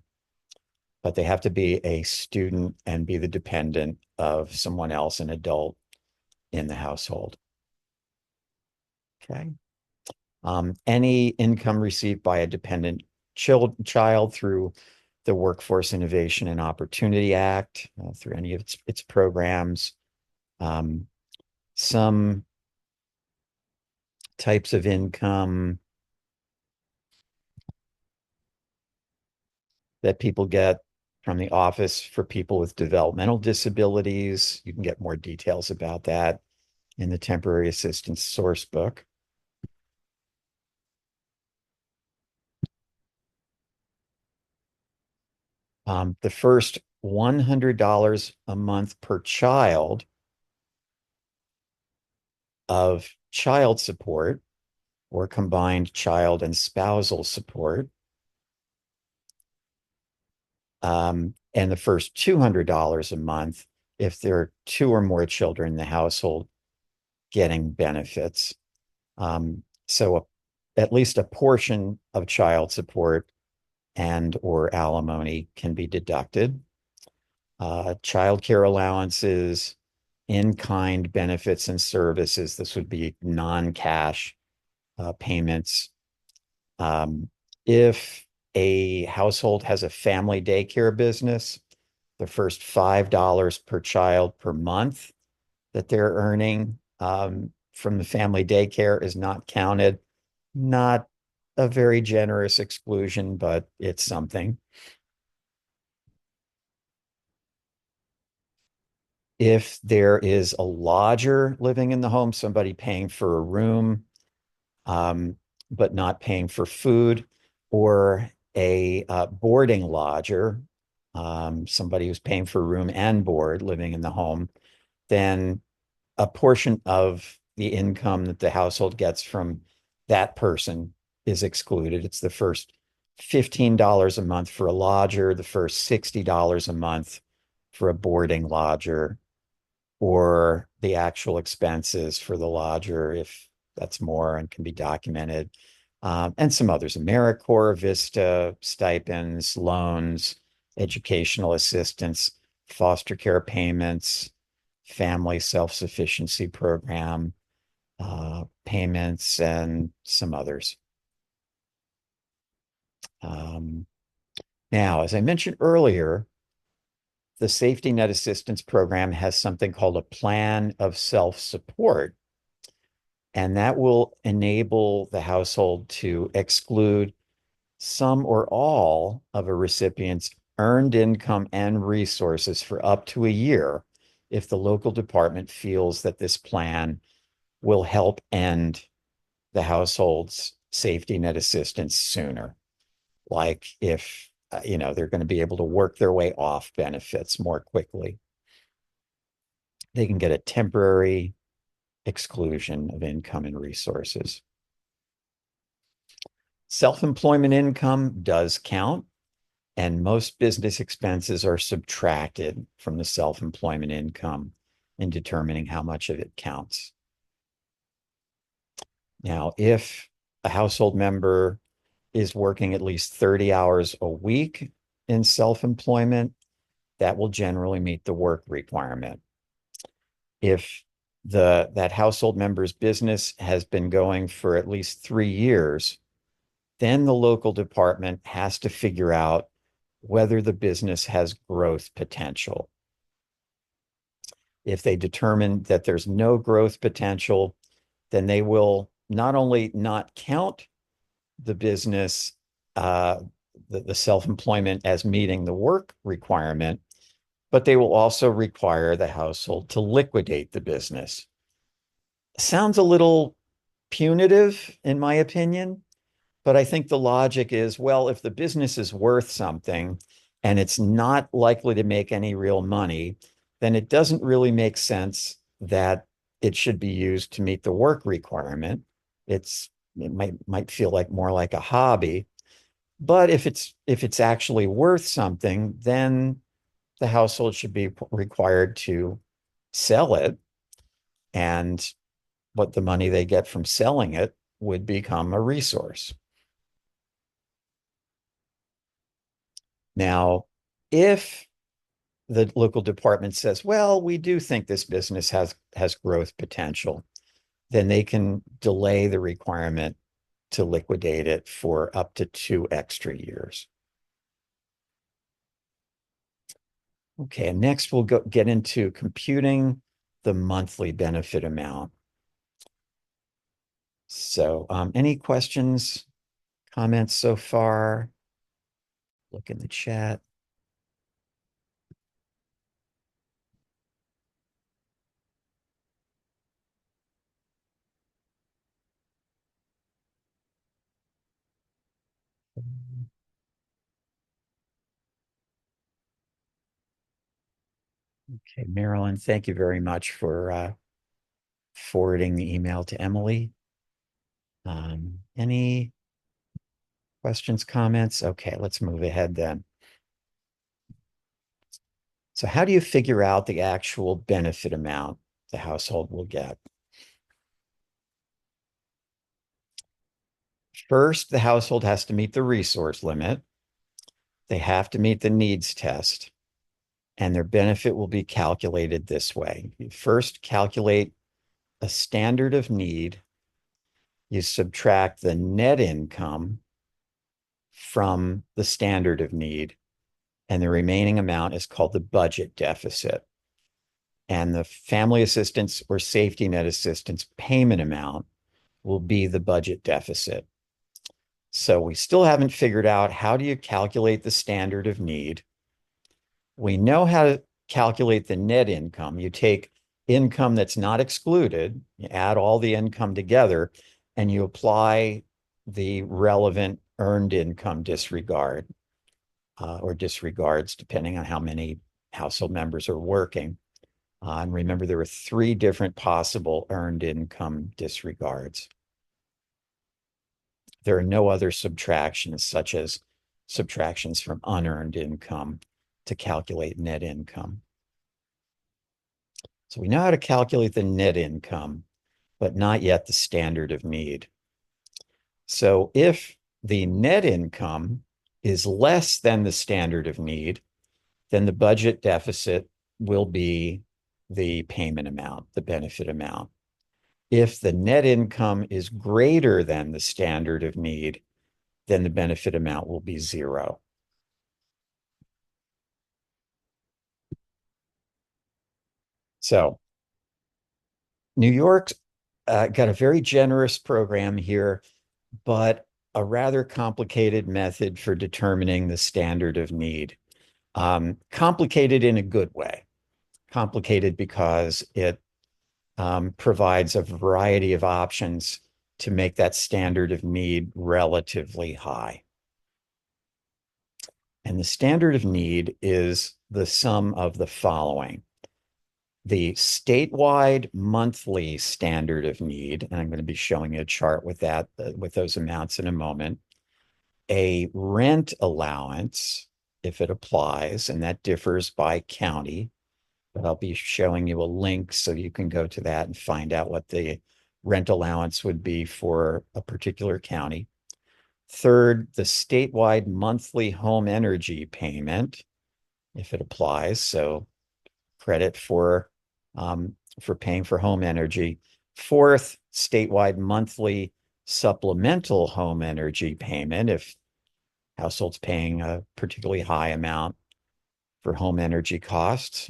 A: but they have to be a student and be the dependent of someone else, an adult in the household. Okay. Any income received by a dependent child through the Workforce Innovation and Opportunity Act, through any of its programs. Some types of income that people get from the Office for People with Developmental Disabilities. You can get more details about that in the Temporary Assistance Source Book. The first $100 a month per child of child support or combined child and spousal support. And the first $200 a month if there are 2 or more children in the household getting benefits. So at least a portion of child support and or alimony can be deducted. Child care allowances, in-kind benefits and services. This would be non-cash payments. If a household has a family daycare business, the first $5 per child per month that they're earning from the family daycare is not counted. Not a very generous exclusion, but it's something. If there is a lodger living in the home, somebody paying for a room, um, but not paying for food, or a boarding lodger, somebody who's paying for room and board living in the home, then a portion of the income that the household gets from that person is excluded. It's the first $15 a month for a lodger, the first $60 a month for a boarding lodger, or the actual expenses for the lodger if that's more and can be documented. And some others, AmeriCorps, Vista, stipends, loans, educational assistance, foster care payments, family self-sufficiency program payments, and some others. Now, as I mentioned earlier, the Safety Net Assistance Program has something called a plan of self-support, and that will enable the household to exclude some or all of a recipient's earned income and resources for up to a year if the local department feels that this plan will help end the household's safety net assistance sooner. Like if, they're going to be able to work their way off benefits more quickly, they can get a temporary exclusion of income and resources. Self-employment income does count, and most business expenses are subtracted from the self-employment income in determining how much of it counts. Now, if a household member is working at least 30 hours a week in self-employment, that will generally meet the work requirement. If that household member's business has been going for at least 3 years, then the local department has to figure out whether the business has growth potential. If they determine that there's no growth potential, then they will not only not count the business, the self-employment as meeting the work requirement, but they will also require the household to liquidate the business. Sounds a little punitive, in my opinion, but I think the logic is, well, if the business is worth something and it's not likely to make any real money, then it doesn't really make sense that it should be used to meet the work requirement. It might feel like more like a hobby. But if it's actually worth something, then the household should be required to sell it, and what the money they get from selling it would become a resource. Now, if the local department says, well, we do think this business has growth potential, then they can delay the requirement to liquidate it for up to 2 extra years. Okay, and next we'll get into computing the monthly benefit amount. So any questions, comments so far? Look in the chat. Okay, Marilyn, thank you very much for forwarding the email to Emily. Any questions, comments? Okay, let's move ahead then. So how do you figure out the actual benefit amount the household will get? First, the household has to meet the resource limit. They have to meet the needs test, and their benefit will be calculated this way. You first calculate a standard of need. You subtract the net income from the standard of need, and the remaining amount is called the budget deficit. And the family assistance or safety net assistance payment amount will be the budget deficit. So we still haven't figured out how do you calculate the standard of need. We know how to calculate the net income. You take income that's not excluded, you add all the income together, and you apply the relevant earned income disregard or disregards, depending on how many household members are working. And remember, there were 3 different possible earned income disregards. There are no other subtractions, such as subtractions from unearned income to calculate net income. So we know how to calculate the net income, but not yet the standard of need. So if the net income is less than the standard of need, then the budget deficit will be the payment amount, the benefit amount. If the net income is greater than the standard of need, then the benefit amount will be 0. So New York's got a very generous program here, but a rather complicated method for determining the standard of need. Complicated in a good way. Complicated because it provides a variety of options to make that standard of need relatively high. And the standard of need is the sum of the following. The statewide monthly standard of need, and I'm going to be showing you a chart with that, with those amounts in a moment, a rent allowance, if it applies, and that differs by county, but I'll be showing you a link so you can go to that and find out what the rent allowance would be for a particular county. Third, the statewide monthly home energy payment, if it applies, so credit for paying for home energy. Fourth, statewide monthly supplemental home energy payment, if households paying a particularly high amount for home energy costs.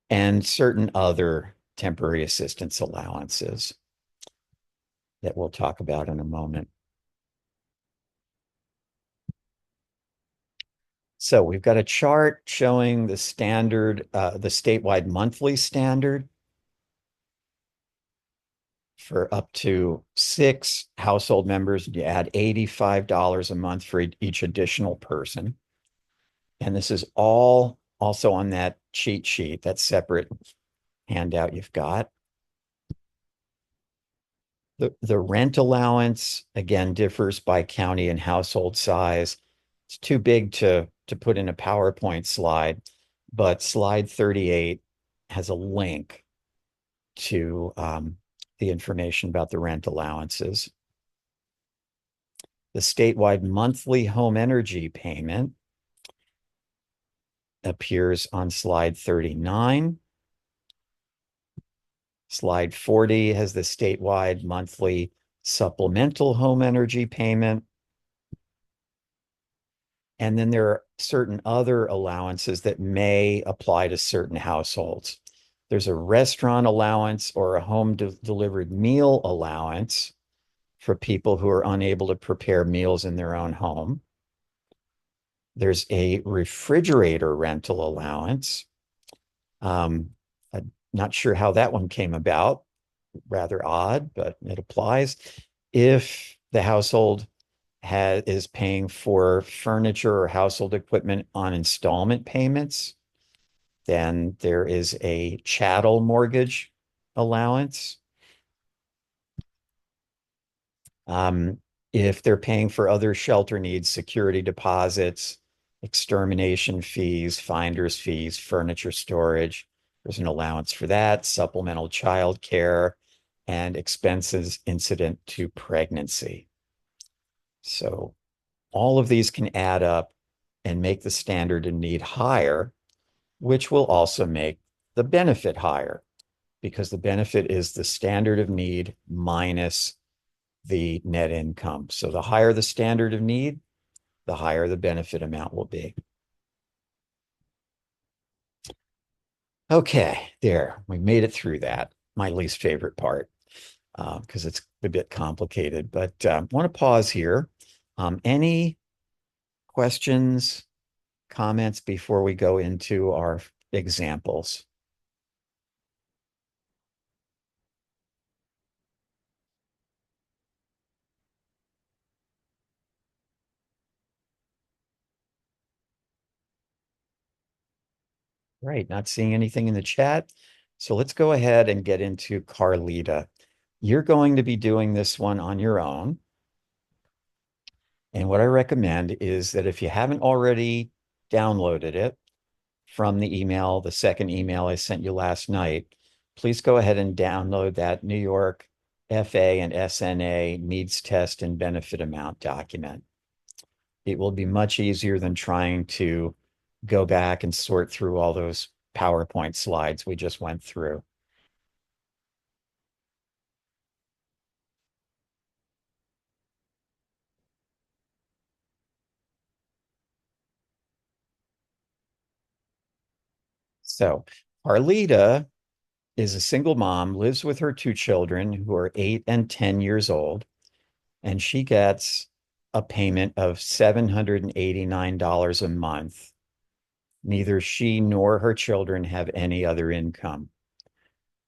A: And certain other temporary assistance allowances that we'll talk about in a moment. So we've got a chart showing the standard, the statewide monthly standard for up to 6 household members. You add $85 a month for each additional person. And this is all also on that cheat sheet, that separate handout you've got. The rent allowance, again, differs by county and household size. It's too big to put in a PowerPoint slide, but slide 38 has a link to the information about the rent allowances. The statewide monthly home energy payment appears on slide 39. Slide 40 has the statewide monthly supplemental home energy payment. And then there are certain other allowances that may apply to certain households. There's a restaurant allowance or a home delivered meal allowance for people who are unable to prepare meals in their own home. There's a refrigerator rental allowance. I'm not sure how that one came about. Rather odd, but it applies. If the household is paying for furniture or household equipment on installment payments, then there is a chattel mortgage allowance. If they're paying for other shelter needs, security deposits, extermination fees, finder's fees, furniture storage, There's an allowance for that, supplemental child care, and expenses incident to pregnancy. So all of these can add up and make the standard of need higher, which will also make the benefit higher because the benefit is the standard of need minus the net income. So the higher the standard of need, the higher the benefit amount will be. Okay, there, we made it through that. My least favorite part because it's a bit complicated, but I want to pause here. Any questions, comments before we go into our examples? Right, not seeing anything in the chat. So let's go ahead and get into Carlita. You're going to be doing this one on your own. And what I recommend is that if you haven't already downloaded it from the email, the second email I sent you last night, please go ahead and download that New York FA and SNA needs test and benefit amount document. It will be much easier than trying to go back and sort through all those PowerPoint slides we just went through. So Arlita is a single mom, lives with her two children who are 8 and 10 years old, and she gets a payment of $789 a month. Neither she nor her children have any other income.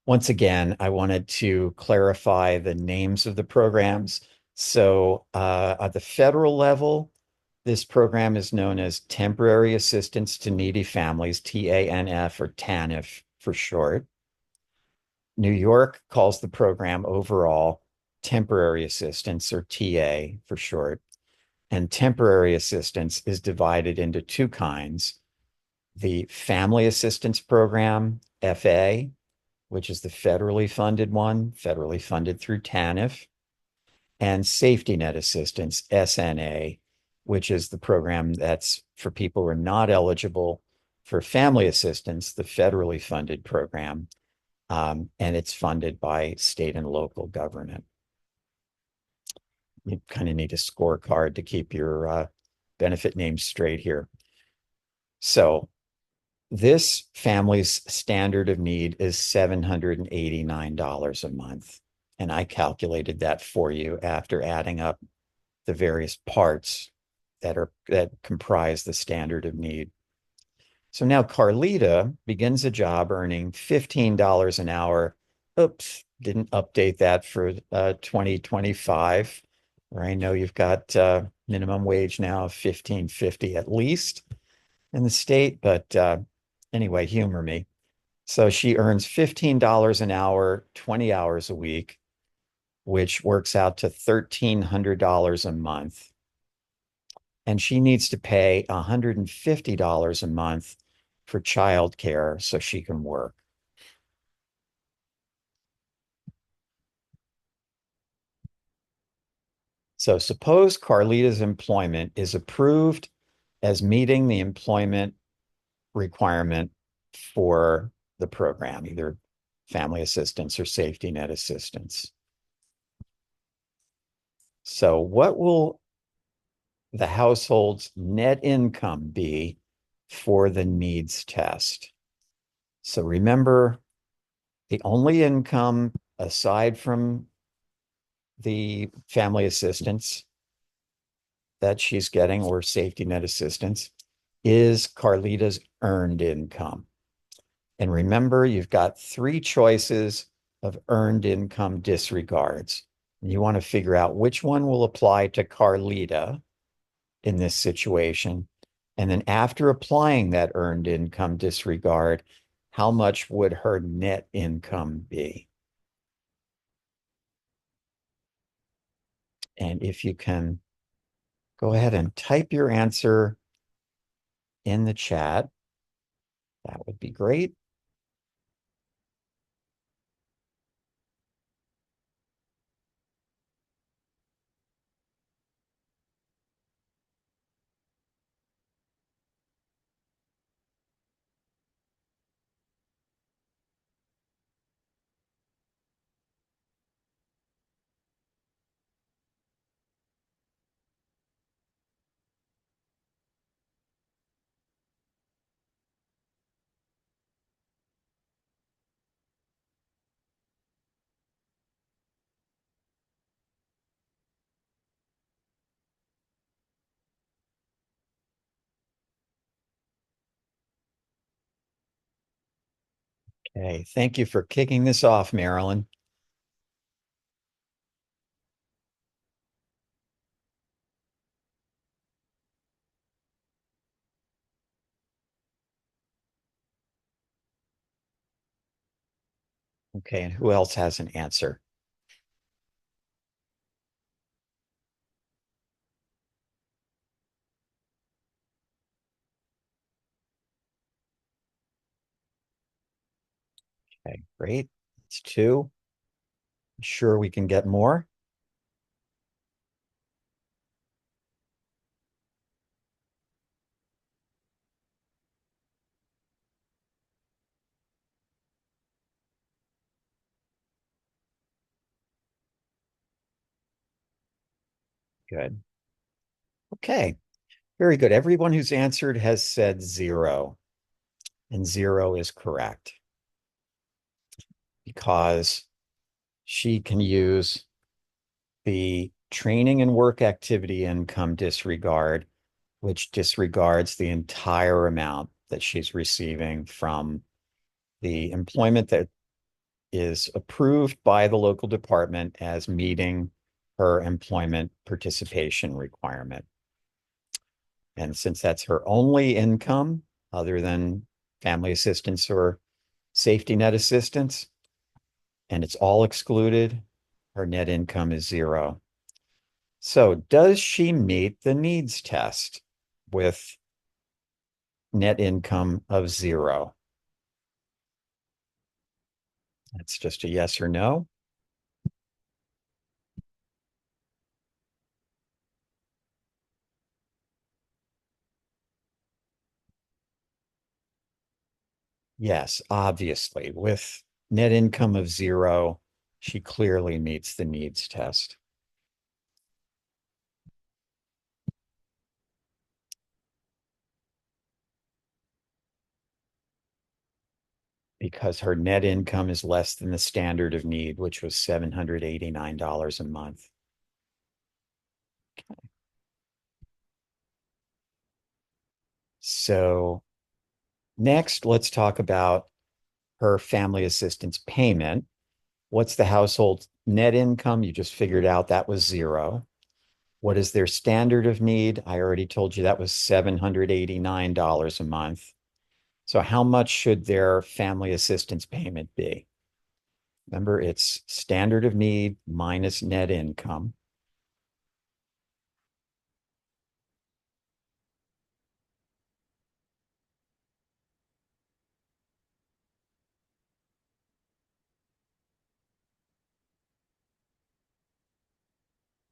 A: Once again, I wanted to clarify the names of the programs. So at the federal level, this program is known as Temporary Assistance to Needy Families, TANF or TANF for short. New York calls the program overall Temporary Assistance or TA for short. And temporary assistance is divided into two kinds. The Family Assistance Program, FA, which is the federally funded one, federally funded through TANF, and Safety Net Assistance, SNA, which is the program that's for people who are not eligible for family assistance, the federally funded program, and it's funded by state and local government. You kind of need a scorecard to keep your benefit names straight here. So this family's standard of need is $789 a month. And I calculated that for you after adding up the various parts that comprise the standard of need. So now Carlita begins a job earning $15 an hour. Oops, didn't update that for 2025, where I know you've got minimum wage now of $15.50 at least in the state, but anyway, humor me. So she earns $15 an hour, 20 hours a week, which works out to $1,300 a month. And she needs to pay $150 a month for childcare so she can work. So suppose Carlita's employment is approved as meeting the employment requirement for the program, either family assistance or safety net assistance. So what will the household's net income be for the needs test? So remember, the only income aside from the family assistance that she's getting or safety net assistance is Carlita's earned income. And remember, you've got three choices of earned income disregards. And you want to figure out which one will apply to Carlita in this situation. And then after applying that earned income disregard, how much would her net income be? And if you can go ahead and type your answer in the chat, that would be great. Okay, thank you for kicking this off, Marilyn. Okay, and who else has an answer? Okay, great. It's two. Sure, we can get more. Good. Okay, very good. Everyone who's answered has said zero, and zero is correct because she can use the training and work activity income disregard, which disregards the entire amount that she's receiving from the employment that is approved by the local department as meeting her employment participation requirement. And since that's her only income, other than family assistance or safety net assistance, and it's all excluded, her net income is zero. So, does she meet the needs test with net income of zero? That's just a yes or no. Yes, obviously, with net income of zero, she clearly meets the needs test. Because her net income is less than the standard of need, which was $789 a month. So next, let's talk about her family assistance payment. What's the household net income? You just figured out that was zero. What is their standard of need? I already told you that was $789 a month. So how much should their family assistance payment be? Remember, it's standard of need minus net income.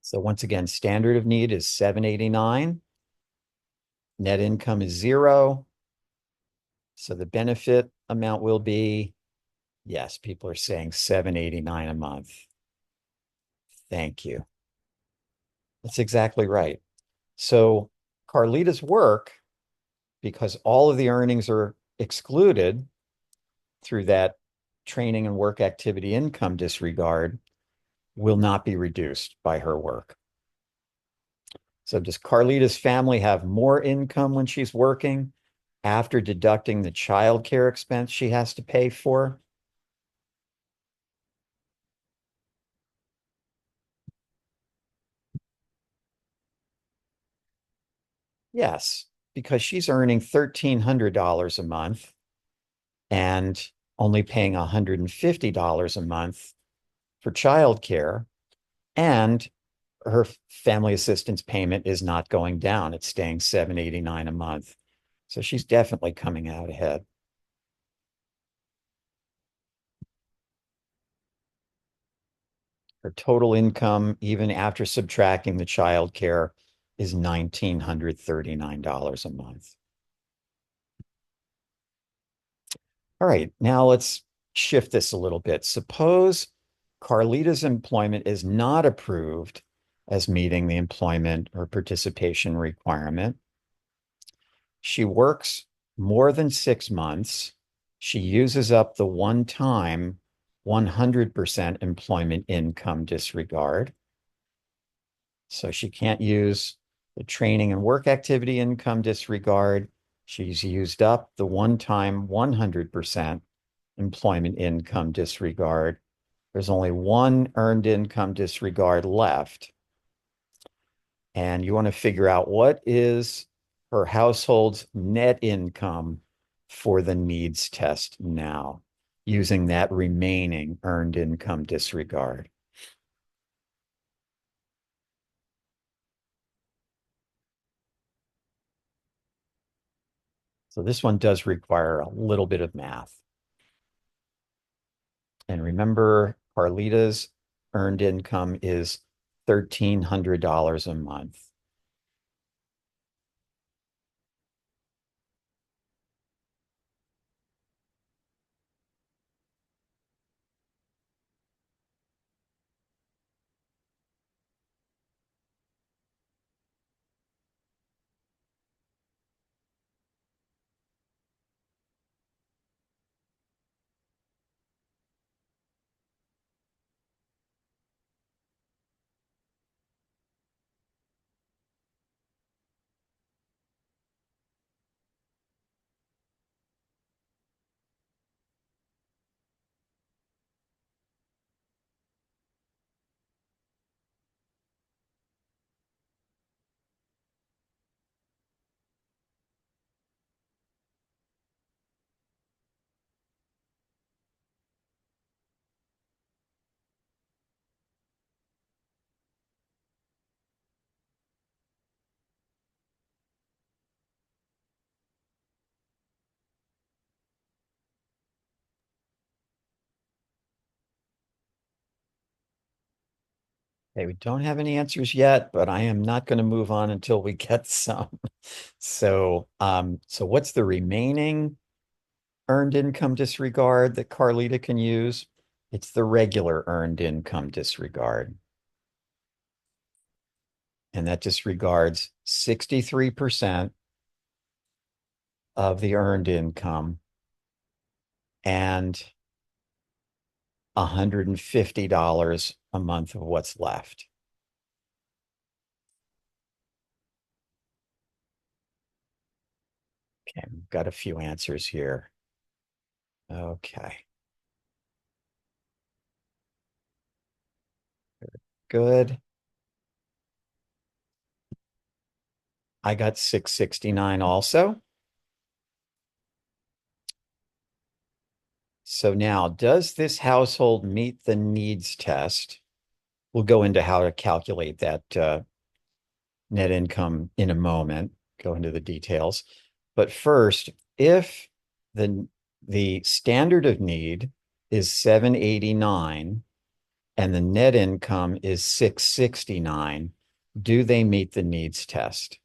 A: So once again, standard of need is 789. Net income is zero. So the benefit amount will be, yes, people are saying 789 a month. Thank you. That's exactly right. So Carlita's work, because all of the earnings are excluded through that training and work activity income disregard, will not be reduced by her work. So does Carlita's family have more income when she's working after deducting the child care expense she has to pay for? Yes, because she's earning $1,300 a month and only paying $150 a month for childcare, and her family assistance payment is not going down. It's staying $789 a month. So she's definitely coming out ahead. Her total income, even after subtracting the childcare, is $1,939 a month. All right, now let's shift this a little bit. Suppose Carlita's employment is not approved as meeting the employment or participation requirement. She works more than 6 months. She uses up the one-time 100% employment income disregard. So she can't use the training and work activity income disregard. She's used up the one-time 100% employment income disregard. There's only one earned income disregard left. And you want to figure out what is her household's net income for the needs test now, using that remaining earned income disregard. So this one does require a little bit of math. And remember, Carlita's earned income is $1,300 a month. Okay, we don't have any answers yet, but I am not going to move on until we get some. So what's the remaining earned income disregard that Carlita can use? It's the regular earned income disregard. And that disregards 63% of the earned income and $150 a month of what's left. Okay, we've got a few answers here. Okay. Good. I got 669 also. So now, does this household meet the needs test? We'll go into how to calculate that net income in a moment, go into the details. But first, if the standard of need is 789 and the net income is 669, do they meet the needs test?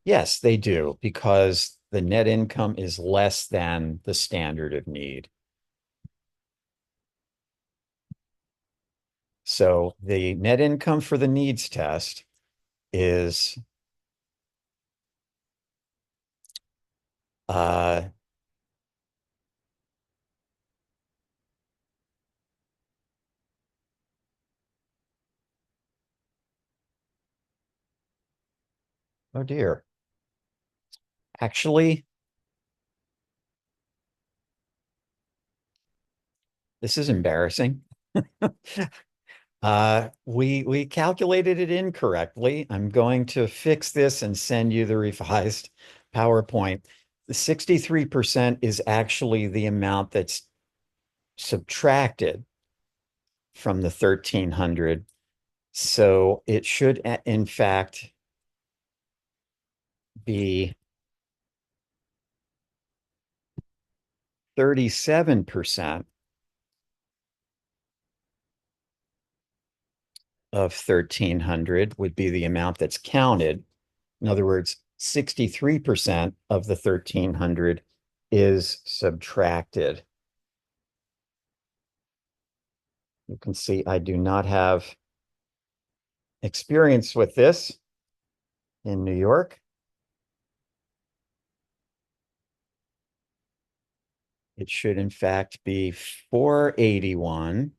A: Yes, they do, because the net income is less than the standard of need. So the net income for the needs test is uh, oh dear. Actually, this is embarrassing. We calculated it incorrectly. I'm going to fix this and send you the revised PowerPoint. The 63% is actually the amount that's subtracted from the 1,300. So it should, in fact, be 37% of 1,300 would be the amount that's counted. In other words, 63% of the 1,300 is subtracted. You can see I do not have experience with this in New York. It should, in fact, be 481.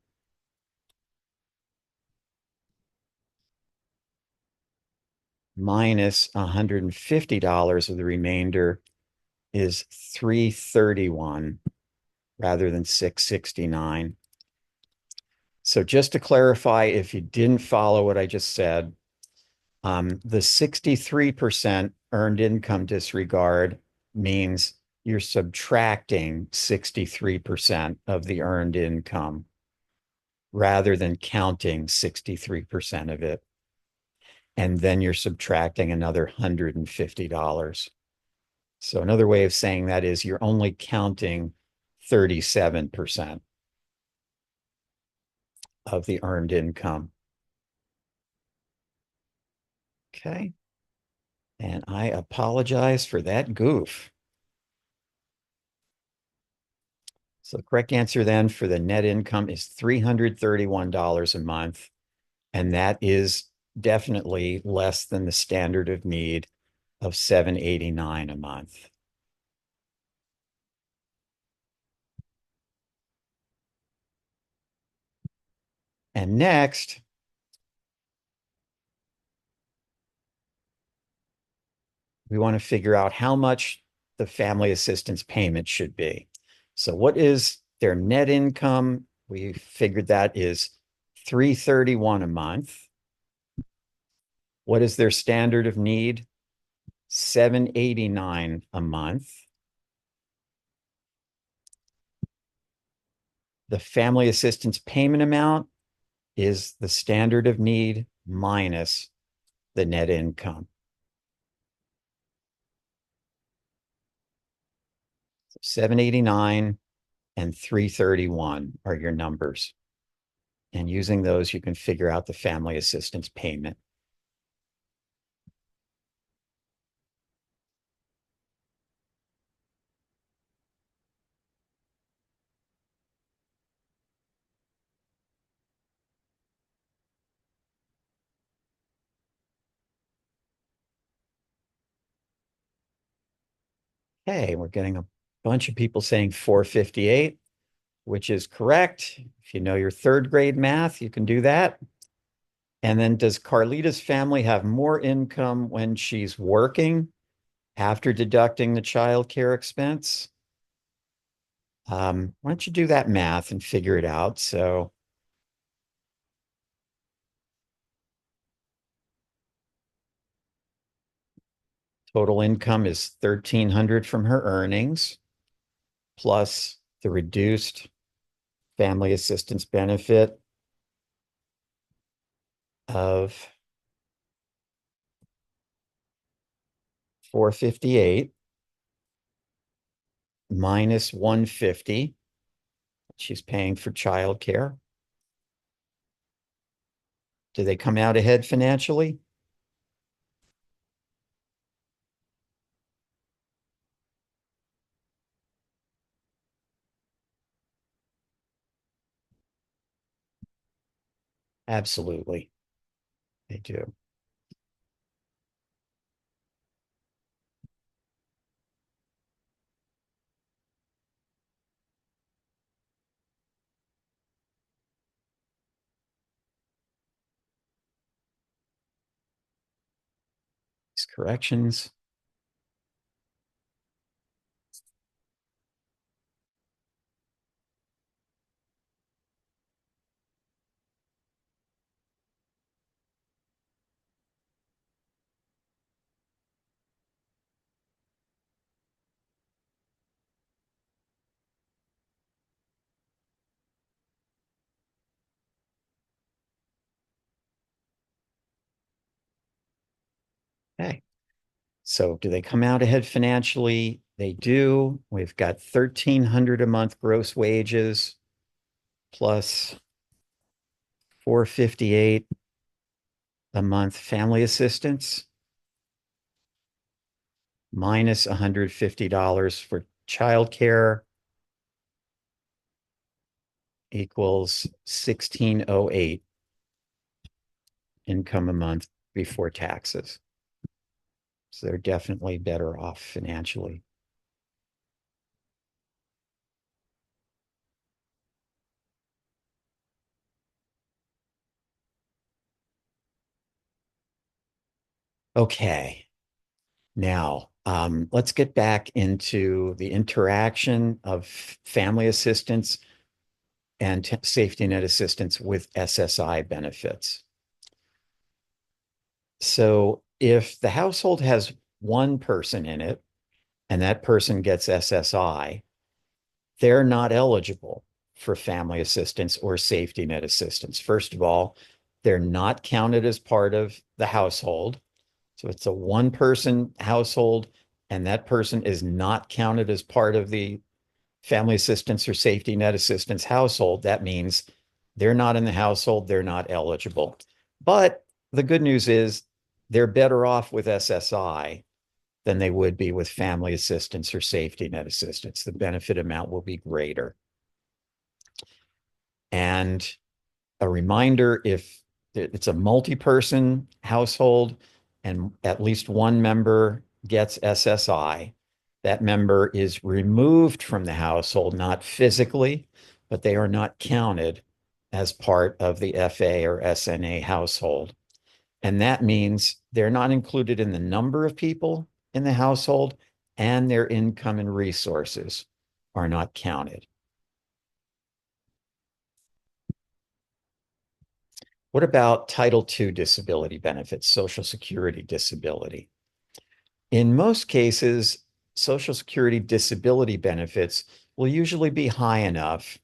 A: minus $150 of the remainder is 331 rather than 669. So just to clarify, if you didn't follow what I just said, the 63% earned income disregard means you're subtracting 63% of the earned income rather than counting 63% of it. And then you're subtracting another $150. So another way of saying that is you're only counting 37% of the earned income. Okay. And I apologize for that goof. So the correct answer then for the net income is $331 a month. And that is definitely less than the standard of need of $789 a month. And next, we want to figure out how much the family assistance payment should be. So what is their net income? We figured that is $331 a month. What is their standard of need? $789 a month. The family assistance payment amount is the standard of need minus the net income. So 789 and 331 are your numbers. And using those, you can figure out the family assistance payment. Okay, we're getting a bunch of people saying 458, which is correct. If you know your third grade math, you can do that. And then does Carlita's family have more income when she's working after deducting the child care expense? Why don't you do that math and figure it out? So total income is $1,300 from her earnings, plus the reduced family assistance benefit of 458 minus 150 she's paying for childcare. Do they come out ahead financially? Absolutely, they do. These corrections. Okay. So do they come out ahead financially? They do. We've got 1,300 a month gross wages plus 458 a month family assistance minus $150 for childcare equals 1,608 income a month before taxes. So they're definitely better off financially. Okay. Now, let's get back into the interaction of family assistance and safety net assistance with SSI benefits. So if the household has one person in it and that person gets SSI, they're not eligible for family assistance or safety net assistance. First of all, they're not counted as part of the household. So it's a one person household, and that person is not counted as part of the family assistance or safety net assistance household. That means they're not in the household, they're not eligible. But the good news is they're better off with SSI than they would be with family assistance or safety net assistance. The benefit amount will be greater. And a reminder, if it's a multi-person household and at least one member gets SSI, that member is removed from the household, not physically, but they are not counted as part of the FA or SNA household. And that means they're not included in the number of people in the household, and their income and resources are not counted. What about Title II disability benefits, Social Security disability? In most cases, Social Security disability benefits will usually be high enough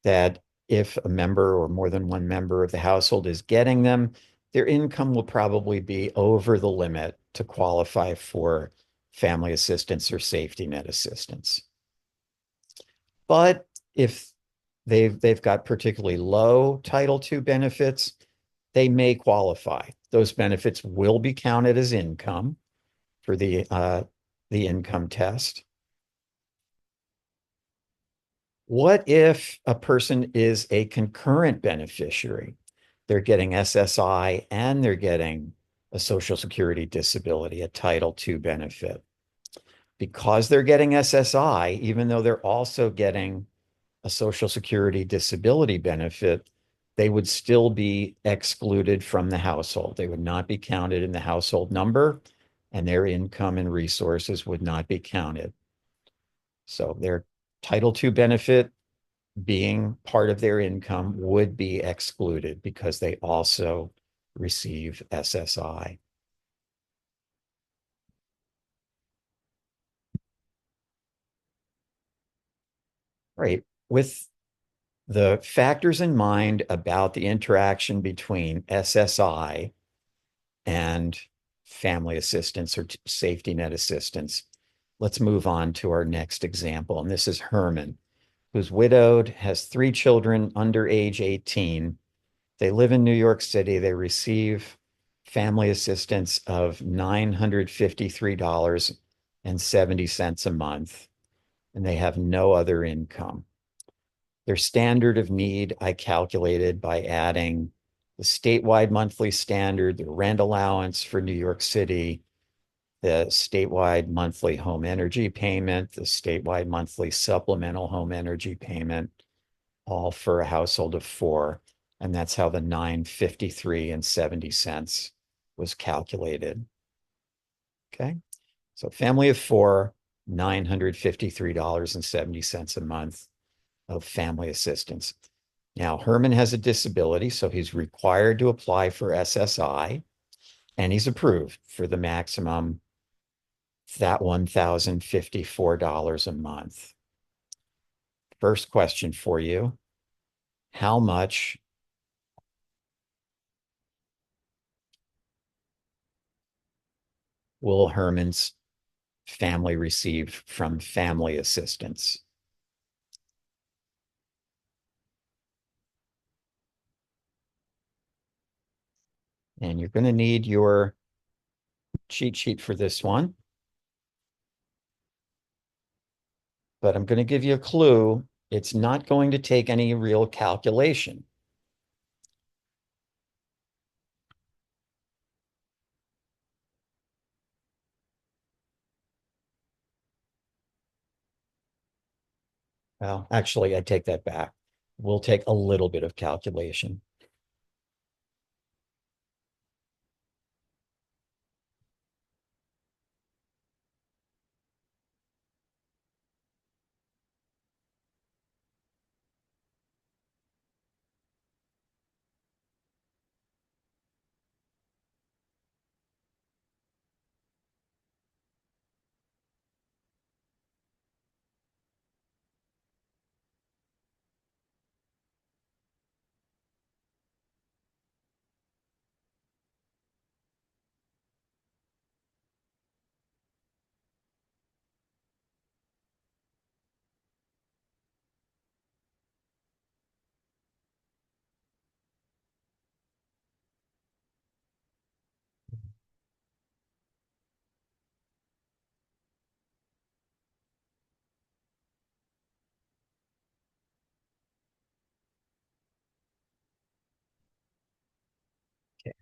A: that if a member or more than one member of the household is getting them, their income will probably be over the limit to qualify for family assistance or safety net assistance. But if they've got particularly low Title II benefits, they may qualify. Those benefits will be counted as income for the income test. What if a person is a concurrent beneficiary? They're getting SSI and they're getting a Social Security disability, a Title II benefit. Because they're getting SSI, even though they're also getting a Social Security disability benefit, they would still be excluded from the household. They would not be counted in the household number, and their income and resources would not be counted. So their Title II benefit being part of their income would be excluded because they also receive SSI. Right. With the factors in mind about the interaction between SSI and family assistance or safety net assistance, let's move on to our next example. And this is Herman, who's widowed, has 3 children under age 18. They live in New York City. They receive family assistance of $953.70 a month, and they have no other income. Their standard of need, I calculated by adding the statewide monthly standard, the rent allowance for New York City, the statewide monthly home energy payment, the statewide monthly supplemental home energy payment, all for a household of 4. And that's how the $953.70 was calculated. Okay. So family of 4, $953.70 a month of family assistance. Now, Herman has a disability, so he's required to apply for SSI, and he's approved for the maximum, that $1,054 a month. First question for you, how much will Herman's family receive from family assistance? And you're going to need your cheat sheet for this one. But I'm going to give you a clue. It's not going to take any real calculation. Well, actually, I take that back. We'll take a little bit of calculation.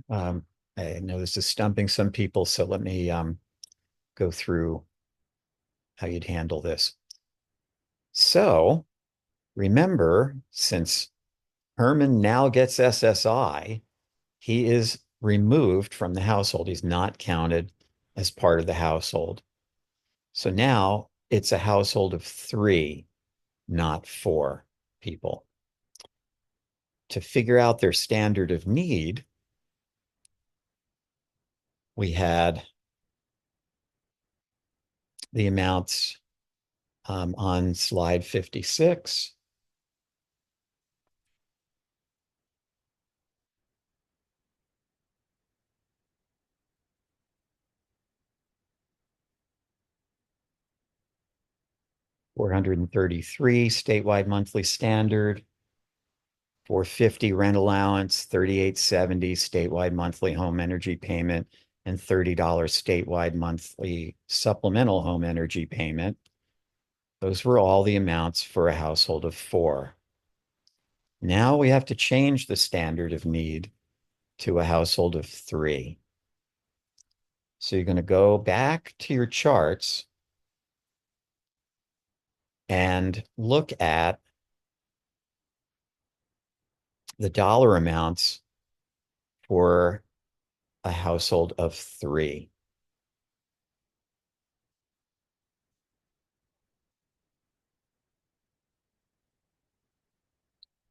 A: I know this is stumping some people, so let me go through how you'd handle this. So remember, since Herman now gets SSI, he is removed from the household. He's not counted as part of the household. So now it's a household of 3, not 4 people. To figure out their standard of need, we had the amounts on slide 56. $433 statewide monthly standard, $450 rent allowance, $38.70 statewide monthly home energy payment, and $30 statewide monthly supplemental home energy payment. Those were all the amounts for a household of 4. Now we have to change the standard of need to a household of 3. So you're going to go back to your charts and look at the dollar amounts for a household of 3.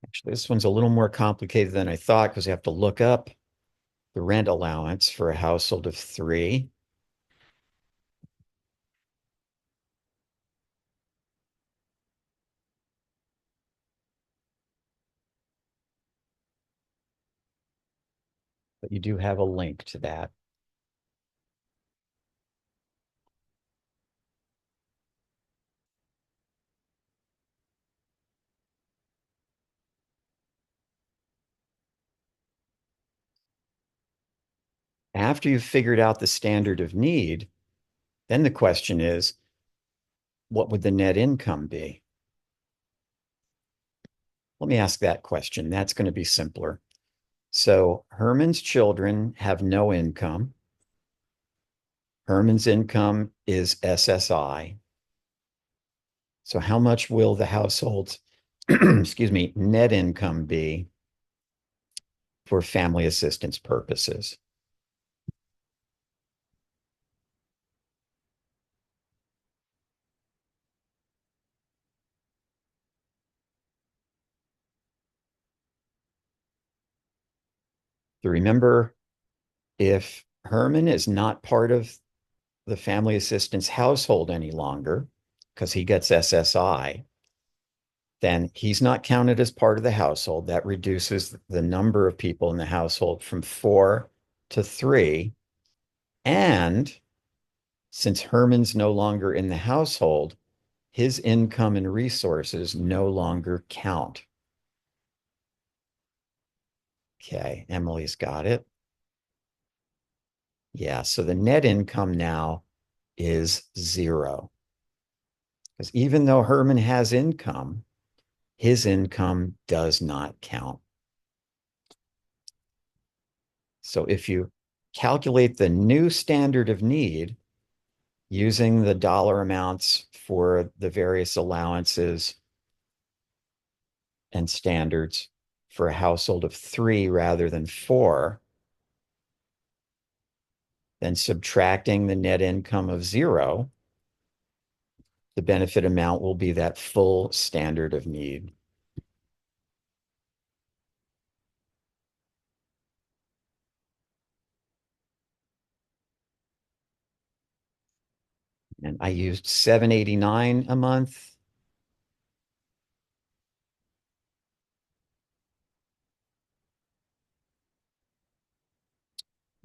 A: Actually, this one's a little more complicated than I thought because you have to look up the rent allowance for a household of 3. But you do have a link to that. After you've figured out the standard of need, then the question is, what would the net income be? Let me ask that question. That's going to be simpler. So Herman's children have no income. Herman's income is SSI. So how much will the household's, excuse me, net income be for family assistance purposes? So remember, if Herman is not part of the family assistance household any longer, because he gets SSI, then he's not counted as part of the household. That reduces the number of people in the household from 4 to 3. And since Herman's no longer in the household, his income and resources no longer count. Okay, Emily's got it. Yeah, so the net income now is 0. Because even though Herman has income, his income does not count. So if you calculate the new standard of need using the dollar amounts for the various allowances and standards for a household of 3 rather than 4, then subtracting the net income of 0, the benefit amount will be that full standard of need. And I used $789 a month.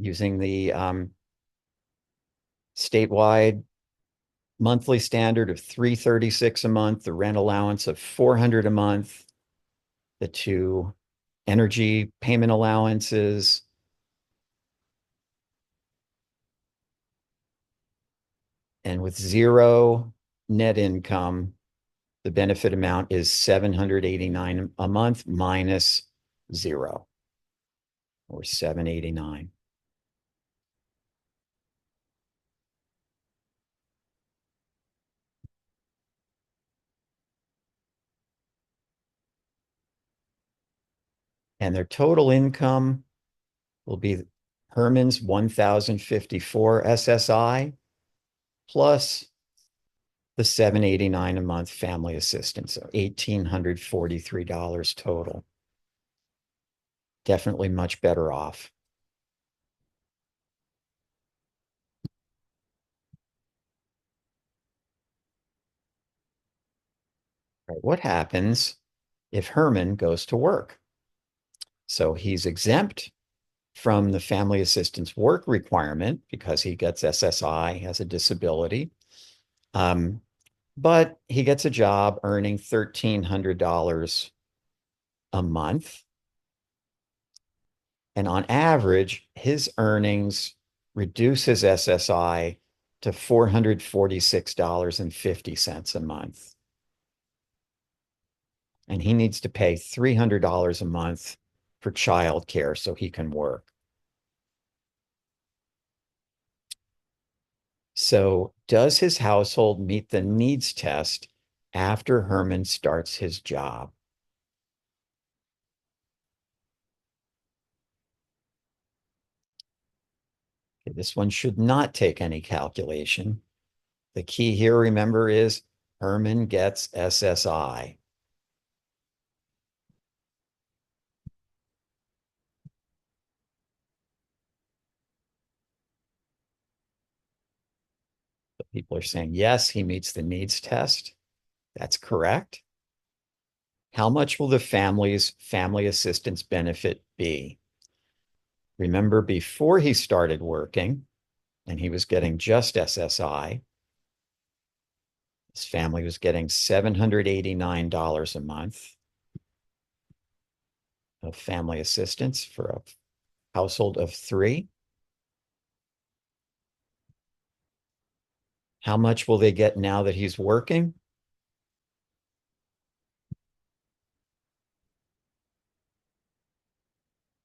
A: Using the statewide monthly standard of $336 a month, the rent allowance of $400 a month, the 2 energy payment allowances, and with 0 net income, the benefit amount is $789 a month minus 0. or 789. And their total income will be Herman's 1,054 SSI plus the 789 a month family assistance, so $1,843 total. Definitely much better off. Right, what happens if Herman goes to work? So he's exempt from the family assistance work requirement because he gets SSI, has a disability. Um, but he gets a job earning $1,300 a month. And on average, his earnings reduce his SSI to $446.50 a month. And he needs to pay $300 a month for childcare so he can work. So, does his household meet the needs test after Herman starts his job? Okay, this one should not take any calculation. The key here, remember, is Herman gets SSI. People are saying, yes, he meets the needs test. That's correct. How much will the family's family assistance benefit be? Remember, before he started working and he was getting just SSI, his family was getting $789 a month of family assistance for a household of three. How much will they get now that he's working?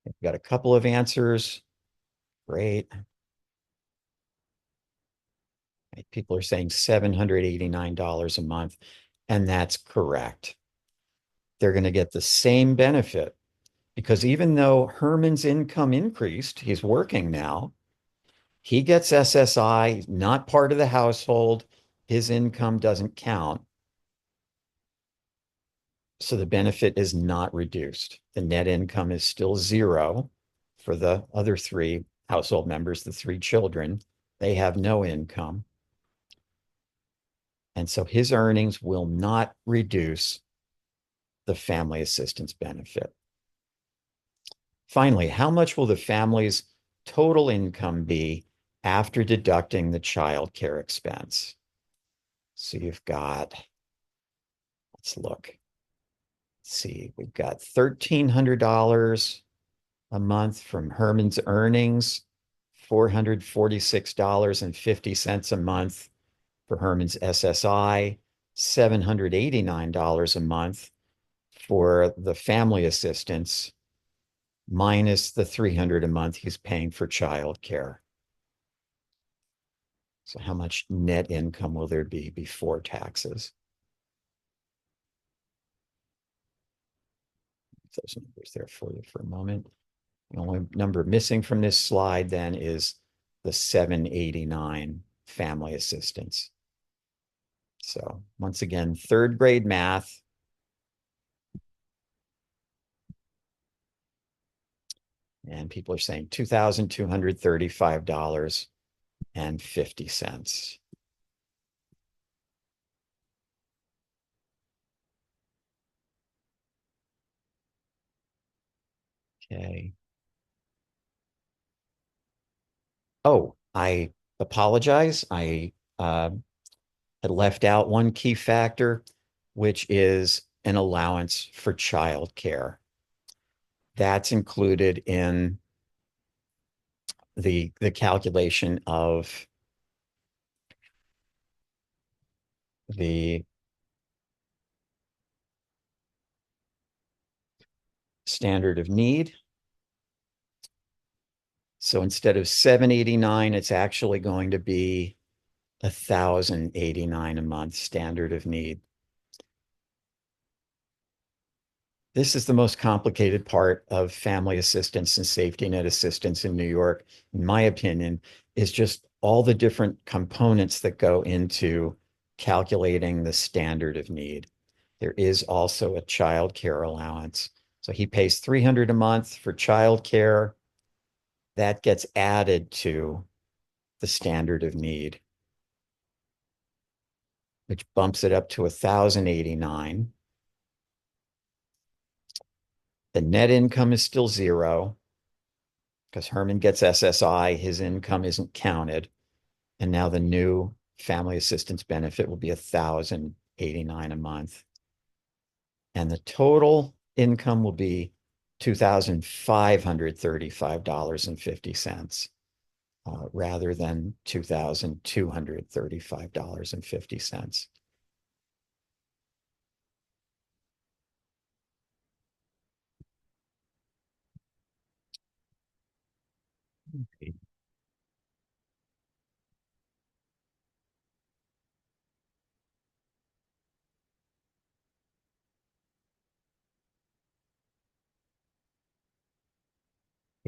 A: We've got a couple of answers. Great. People are saying $789 a month, and that's correct. They're going to get the same benefit because even though Herman's income increased, he's working now, he gets SSI, not part of the household. His income doesn't count. So the benefit is not reduced. The net income is still zero for the other three household members, the three children. They have no income. And so his earnings will not reduce the family assistance benefit. Finally, how much will the family's total income be after deducting the child care expense? So you've got, let's look. Let's see, we've got $1,300 a month from Herman's earnings, $446.50 a month for Herman's SSI, $789 a month for the family assistance, minus the $300 a month he's paying for childcare. So how much net income will there be before taxes? Those numbers there for you for a moment. The only number missing from this slide then is the 789 family assistance. So once again, third grade math. And people are saying $2,235.50. Okay. Oh, I apologize. I had left out one key factor, which is an allowance for childcare. That's included in the calculation of the standard of need. So instead of 789, it's actually going to be 1,089 a month standard of need. This is the most complicated part of family assistance and safety net assistance in New York, in my opinion, is just all the different components that go into calculating the standard of need. There is also a child care allowance. So he pays 300 a month for child care. That gets added to the standard of need, which bumps it up to 1,089. The net income is still zero because Herman gets SSI, his income isn't counted. And now the new family assistance benefit will be 1,089 a month. And the total income will be $2,535.50 rather than $2,235.50.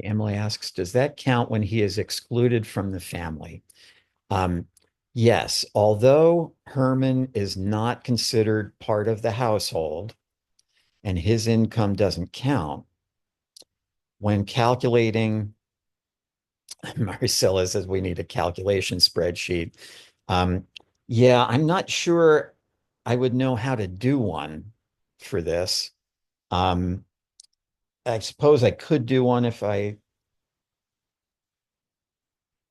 A: Emily asks, does that count when he is excluded from the family? Um, yes, although Herman is not considered part of the household and his income doesn't count, when calculating, Maricela says we need a calculation spreadsheet. Um, yeah, I'm not sure I would know how to do one for this. Um, I suppose I could do one if I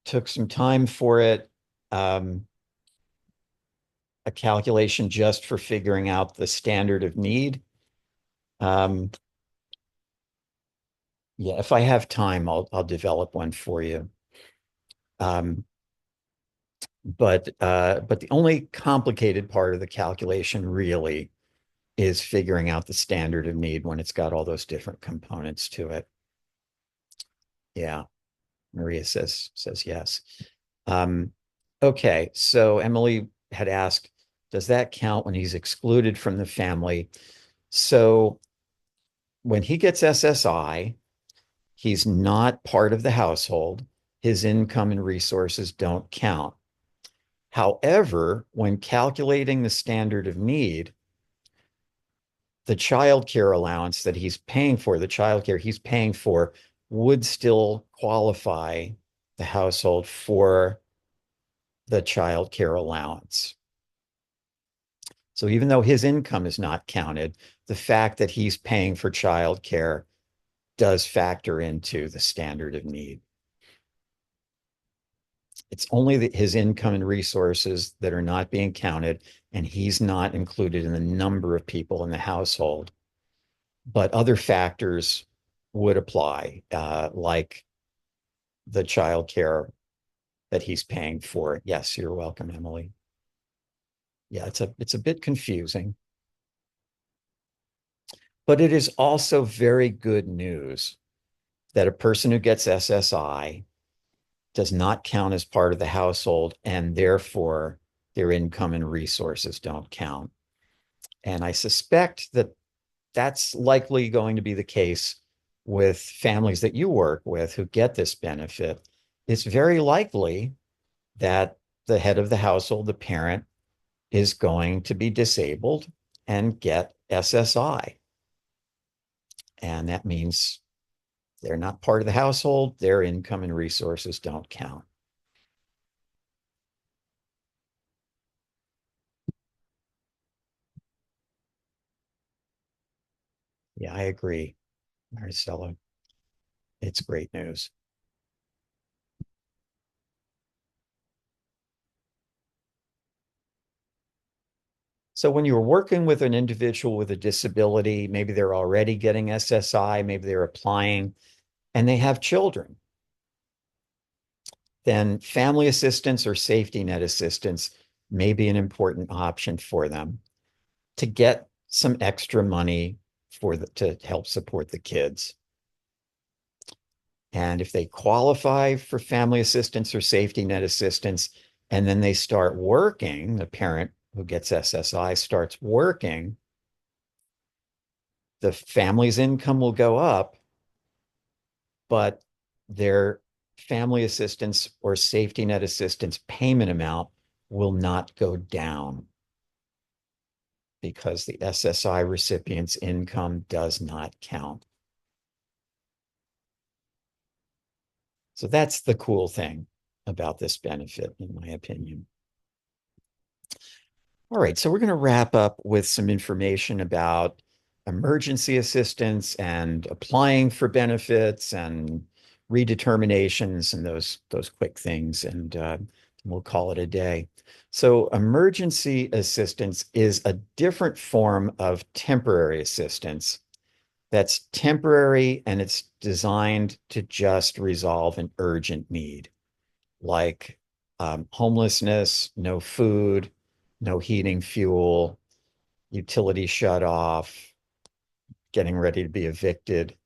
A: took some time for it. A calculation just for figuring out the standard of need. Um, yeah, if I have time, I'll develop one for you. Um, but the only complicated part of the calculation really is figuring out the standard of need when it's got all those different components to it. Yeah, Maria says yes. Um, okay, so Emily had asked, does that count when he's excluded from the family? So when he gets SSI, he's not part of the household. His income and resources don't count. However, when calculating the standard of need, the child care allowance that he's paying for, the child care he's paying for, would still qualify the household for the child care allowance. So even though his income is not counted, the fact that he's paying for child care does factor into the standard of need. It's only his income and resources that are not being counted, and he's not included in the number of people in the household. But other factors would apply, like the child care that he's paying for. Yes, you're welcome, Emily. Yeah, it's a bit confusing, but it is also very good news that a person who gets SSI does not count as part of the household, and therefore their income and resources don't count. And I suspect that that's likely going to be the case with families that you work with who get this benefit. It's very likely that the head of the household, the parent, is going to be disabled and get SSI. And that means they're not part of the household, their income and resources don't count. Yeah, I agree, Maricela. It's great news. So when you're working with an individual with a disability, maybe they're already getting SSI, maybe they're applying, and they have children, then family assistance or safety net assistance may be an important option for them to get some extra money to help support the kids. And if they qualify for family assistance or safety net assistance, and then they start working, the parent who gets SSI starts working, the family's income will go up, but their family assistance or safety net assistance payment amount will not go down because the SSI recipient's income does not count. So that's the cool thing about this benefit, in my opinion. All right, so we're going to wrap up with some information about emergency assistance and applying for benefits and redeterminations and those quick things, and we'll call it a day. So emergency assistance is a different form of temporary assistance that's temporary, and it's designed to just resolve an urgent need, like homelessness, no food, no heating, fuel, utility shut off, getting ready to be evicted,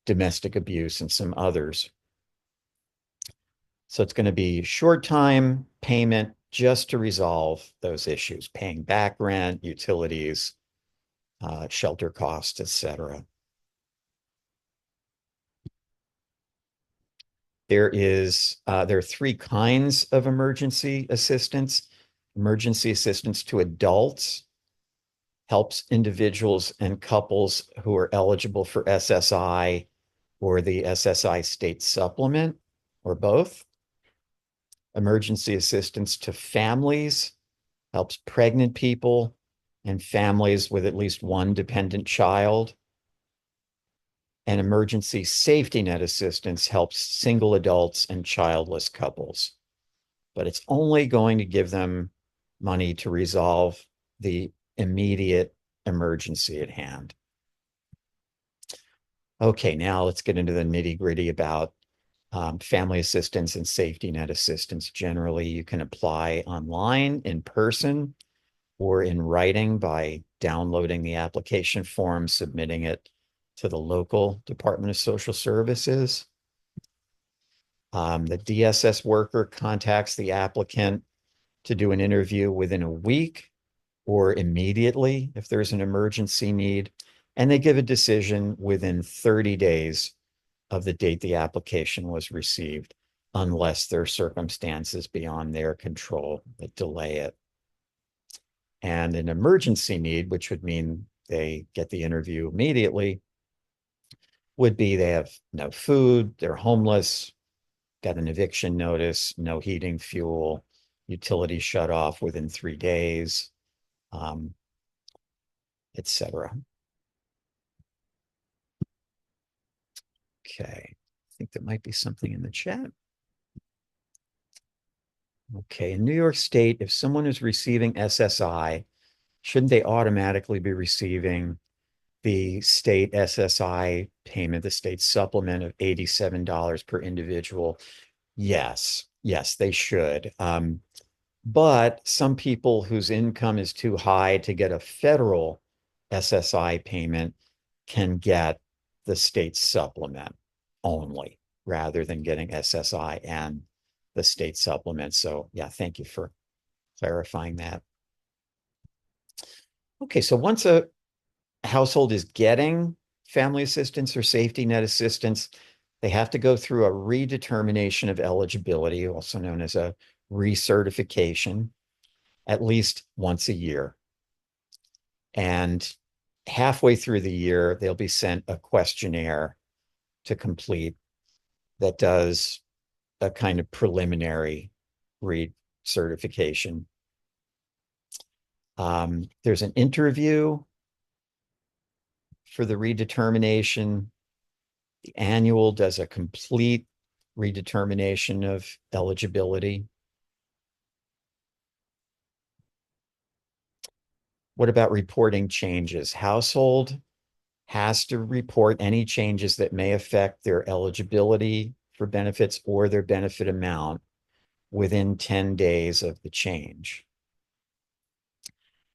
A: domestic abuse, and some others. So it's going to be short time payment just to resolve those issues, paying back rent, utilities, shelter costs, etc. There are three kinds of emergency assistance. Emergency assistance to adults helps individuals and couples who are eligible for SSI or the SSI state supplement or both. Emergency assistance to families helps pregnant people and families with at least one dependent child. And emergency safety net assistance helps single adults and childless couples. But it's only going to give them money to resolve the immediate emergency at hand. Okay, now let's get into the nitty-gritty about family assistance and safety net assistance. Generally, you can apply online, in person, or in writing by downloading the application form, submitting it to the local Department of Social Services. The DSS worker contacts the applicant to do an interview within a week or immediately if there's an emergency need, and they give a decision within 30 days of the date the application was received, unless there are circumstances beyond their control that delay it. And an emergency need, which would mean they get the interview immediately, would be they have no food, they're homeless, got an eviction notice, no heating, fuel, utilities shut off within 3 days, etc. Okay, I think there might be something in the chat. Okay, in New York State, if someone is receiving SSI, shouldn't they automatically be receiving the state SSI payment, the state supplement of $87 per individual? Yes, they should. But some people whose income is too high to get a federal SSI payment can get the state supplement only, rather than getting SSI and the state supplement. So yeah, thank you for clarifying that. Okay, so once a household is getting family assistance or safety net assistance, they have to go through a redetermination of eligibility, also known as a recertification, at least once a year. And halfway through the year, they'll be sent a questionnaire to complete that does a kind of preliminary recertification. There's an interview for the redetermination. The annual does a complete redetermination of eligibility. What about reporting changes? Household has to report any changes that may affect their eligibility for benefits or their benefit amount within 10 days of the change.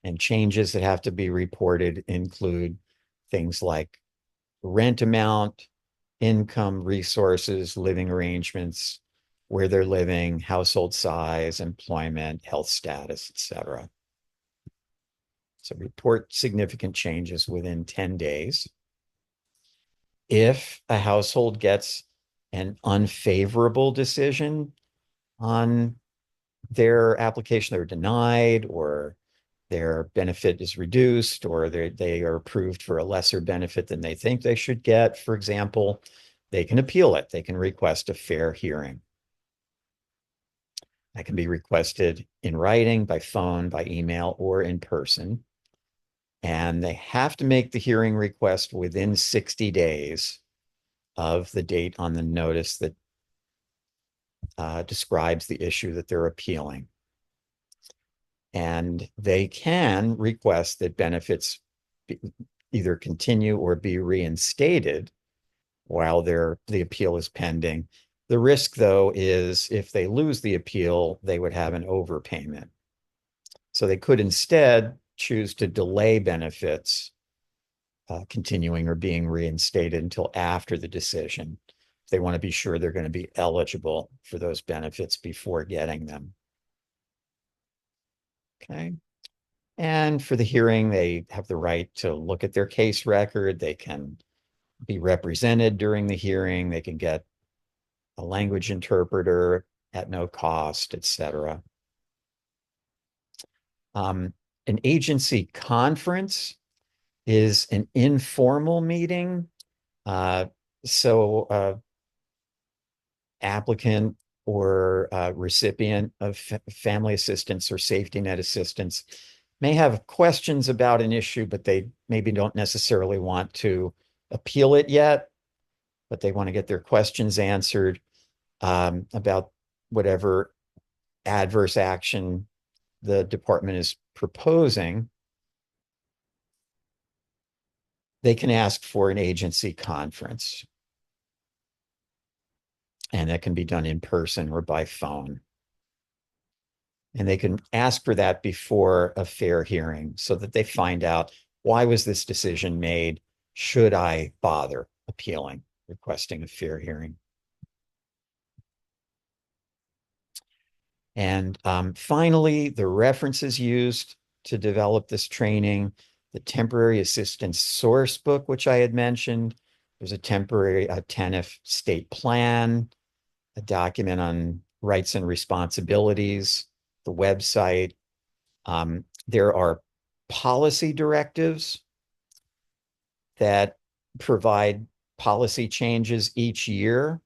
A: And changes that have to be reported include things like rent amount, income, resources, living arrangements, where they're living, household size, employment, health status, etc. So report significant changes within 10 days. If a household gets an unfavorable decision on their application, they're denied, or their benefit is reduced, or they are approved for a lesser benefit than they think they should get, for example, they can appeal it. They can request a fair hearing. That can be requested in writing, by phone, by email, or in person. And they have to make the hearing request within 60 days of the date on the notice that describes the issue that they're appealing. And they can request that benefits either continue or be reinstated while the appeal is pending. The risk, though, is if they lose the appeal, they would have an overpayment. So they could instead choose to delay benefits continuing or being reinstated until after the decision. They want to be sure they're going to be eligible for those benefits before getting them. Okay. And for the hearing, they have the right to look at their case record. They can be represented during the hearing. They can get a language interpreter at no cost, etc. An agency conference is an informal meeting. So applicant or recipient of family assistance or safety net assistance may have questions about an issue, but they maybe don't necessarily want to appeal it yet, but they want to get their questions answered about whatever adverse action the department is proposing. They can ask for an agency conference. And that can be done in person or by phone. And they can ask for that before a fair hearing so that they find out, why was this decision made? Should I bother appealing, requesting a fair hearing? And finally, the references used to develop this training, the temporary assistance source book, which I had mentioned. There's a temporary TANF state plan, a document on rights and responsibilities, the website. There are policy directives that provide policy changes each year.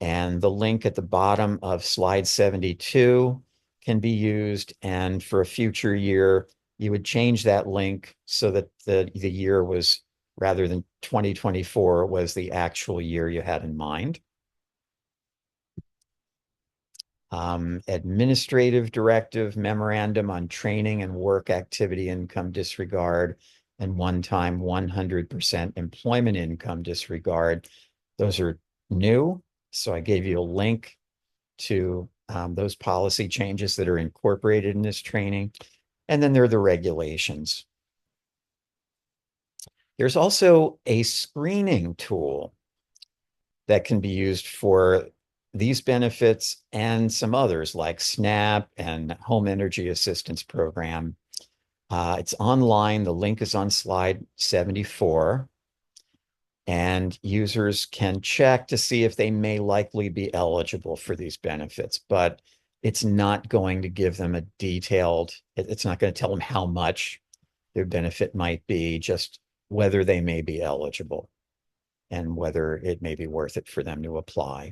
A: And the link at the bottom of slide 72 can be used. And for a future year, you would change that link so that the year was, rather than 2024, was the actual year you had in mind. Administrative directive memorandum on training and work activity income disregard and one-time 100% employment income disregard. Those are new. So I gave you a link to those policy changes that are incorporated in this training. And then there are the regulations. There's also a screening tool that can be used for these benefits and some others like SNAP and Home Energy Assistance Program. It's online. The link is on slide 74. And users can check to see if they may likely be eligible for these benefits, but it's not going to give them a detailed, it's not going to tell them how much their benefit might be, just whether they may be eligible and whether it may be worth it for them to apply.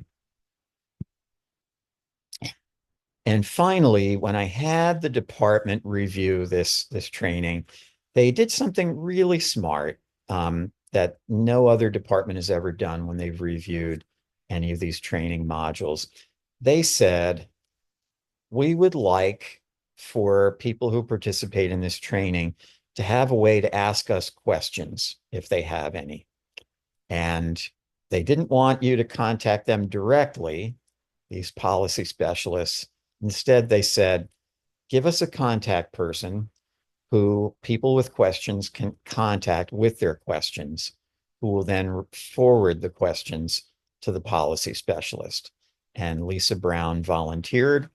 A: And finally, when I had the department review this training, they did something really smart that no other department has ever done when they've reviewed any of these training modules. They said, we would like for people who participate in this training to have a way to ask us questions if they have any. And they didn't want you to contact them directly, these policy specialists. Instead, they said, give us a contact person who people with questions can contact with their questions. who will then forward the questions to the policy specialist. And Lisa Brown volunteered.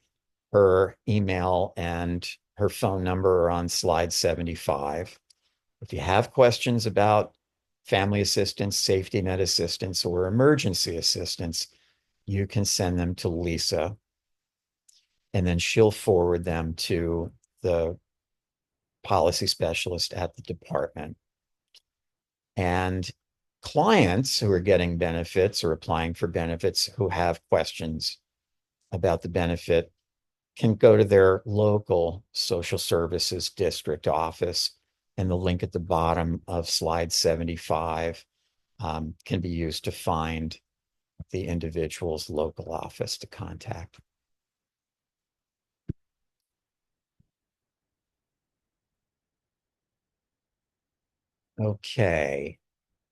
A: Her email and her phone number are on slide 75. If you have questions about family assistance, safety net assistance, or emergency assistance, you can send them to Lisa, and then she'll forward them to the policy specialist at the department. And clients who are getting benefits or applying for benefits who have questions about the benefit can go to their local social services district office, and the link at the bottom of slide 75 can be used to find the individual's local office to contact. Okay.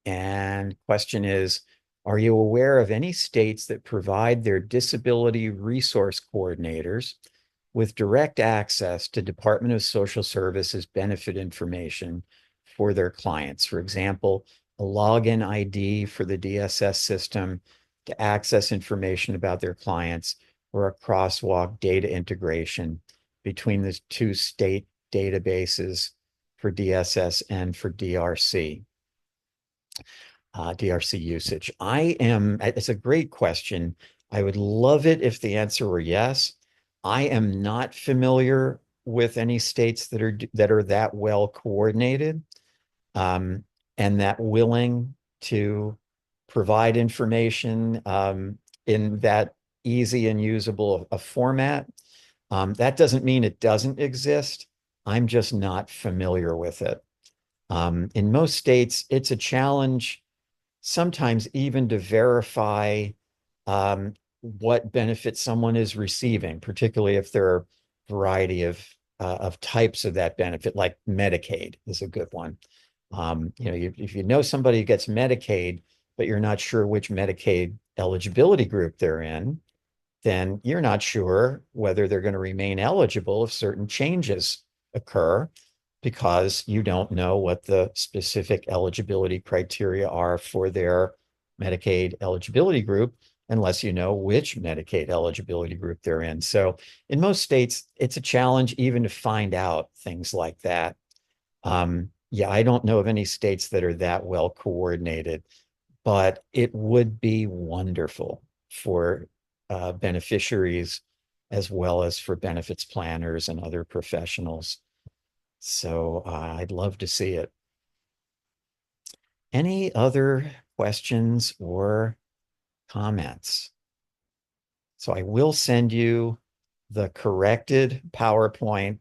A: And question is, are you aware of any states that provide their disability resource coordinators with direct access to Department of Social Services benefit information for their clients? For example, a login ID for the DSS system to access information about their clients, or a crosswalk data integration between the two state databases for DSS and for DRC. DRC usage. It's a great question. I would love it if the answer were yes. I am not familiar with any states that are that well coordinated, and that willing to provide information in that easy and usable a format. That doesn't mean it doesn't exist. I'm just not familiar with it. In most states, it's a challenge sometimes even to verify what benefit someone is receiving, particularly if there are a variety of types of that benefit, like Medicaid is a good one. If you know somebody who gets Medicaid, but you're not sure which Medicaid eligibility group they're in, then you're not sure whether they're going to remain eligible if certain changes occur, because you don't know what the specific eligibility criteria are for their Medicaid eligibility group, unless you know which Medicaid eligibility group they're in. So in most states, it's a challenge even to find out things like that. Yeah, I don't know of any states that are that well coordinated, but it would be wonderful for beneficiaries as well as for benefits planners and other professionals. So I'd love to see it. Any other questions or comments? So I will send you the corrected PowerPoint.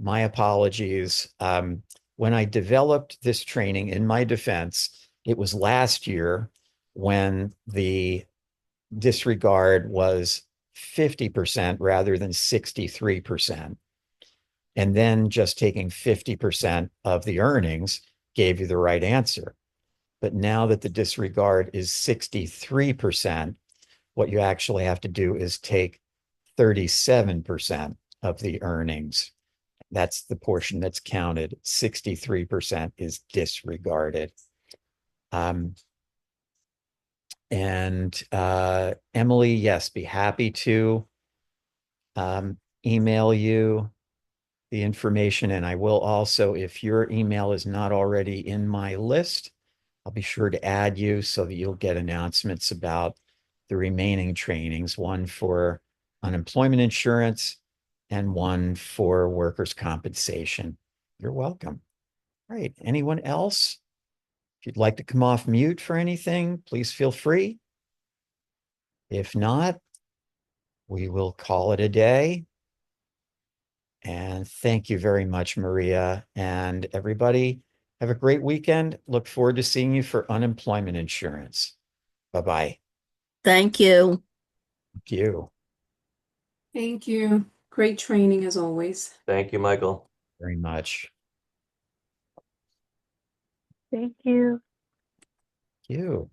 A: My apologies. When I developed this training, in my defense, it was last year when the disregard was 50% rather than 63%. And then just taking 50% of the earnings gave you the right answer. But now that the disregard is 63%, what you actually have to do is take 37% of the earnings. That's the portion that's counted. 63% is disregarded. Emily, yes, be happy to email you the information. And I will also, if your email is not already in my list, I'll be sure to add you so that you'll get announcements about the remaining trainings, one for unemployment insurance and one for workers' compensation. You're welcome. All right. Anyone else? If you'd like to come off mute for anything, please feel free. If not, we will call it a day. And thank you very much, Maria. And everybody, have a great weekend. Look forward to seeing you for unemployment insurance. Bye-bye.
B: Thank you.
A: Thank you
D: Thank you. Great training as always.
E: Thank you, Michael.
A: very much.
B: Thank you.
A: Thank you.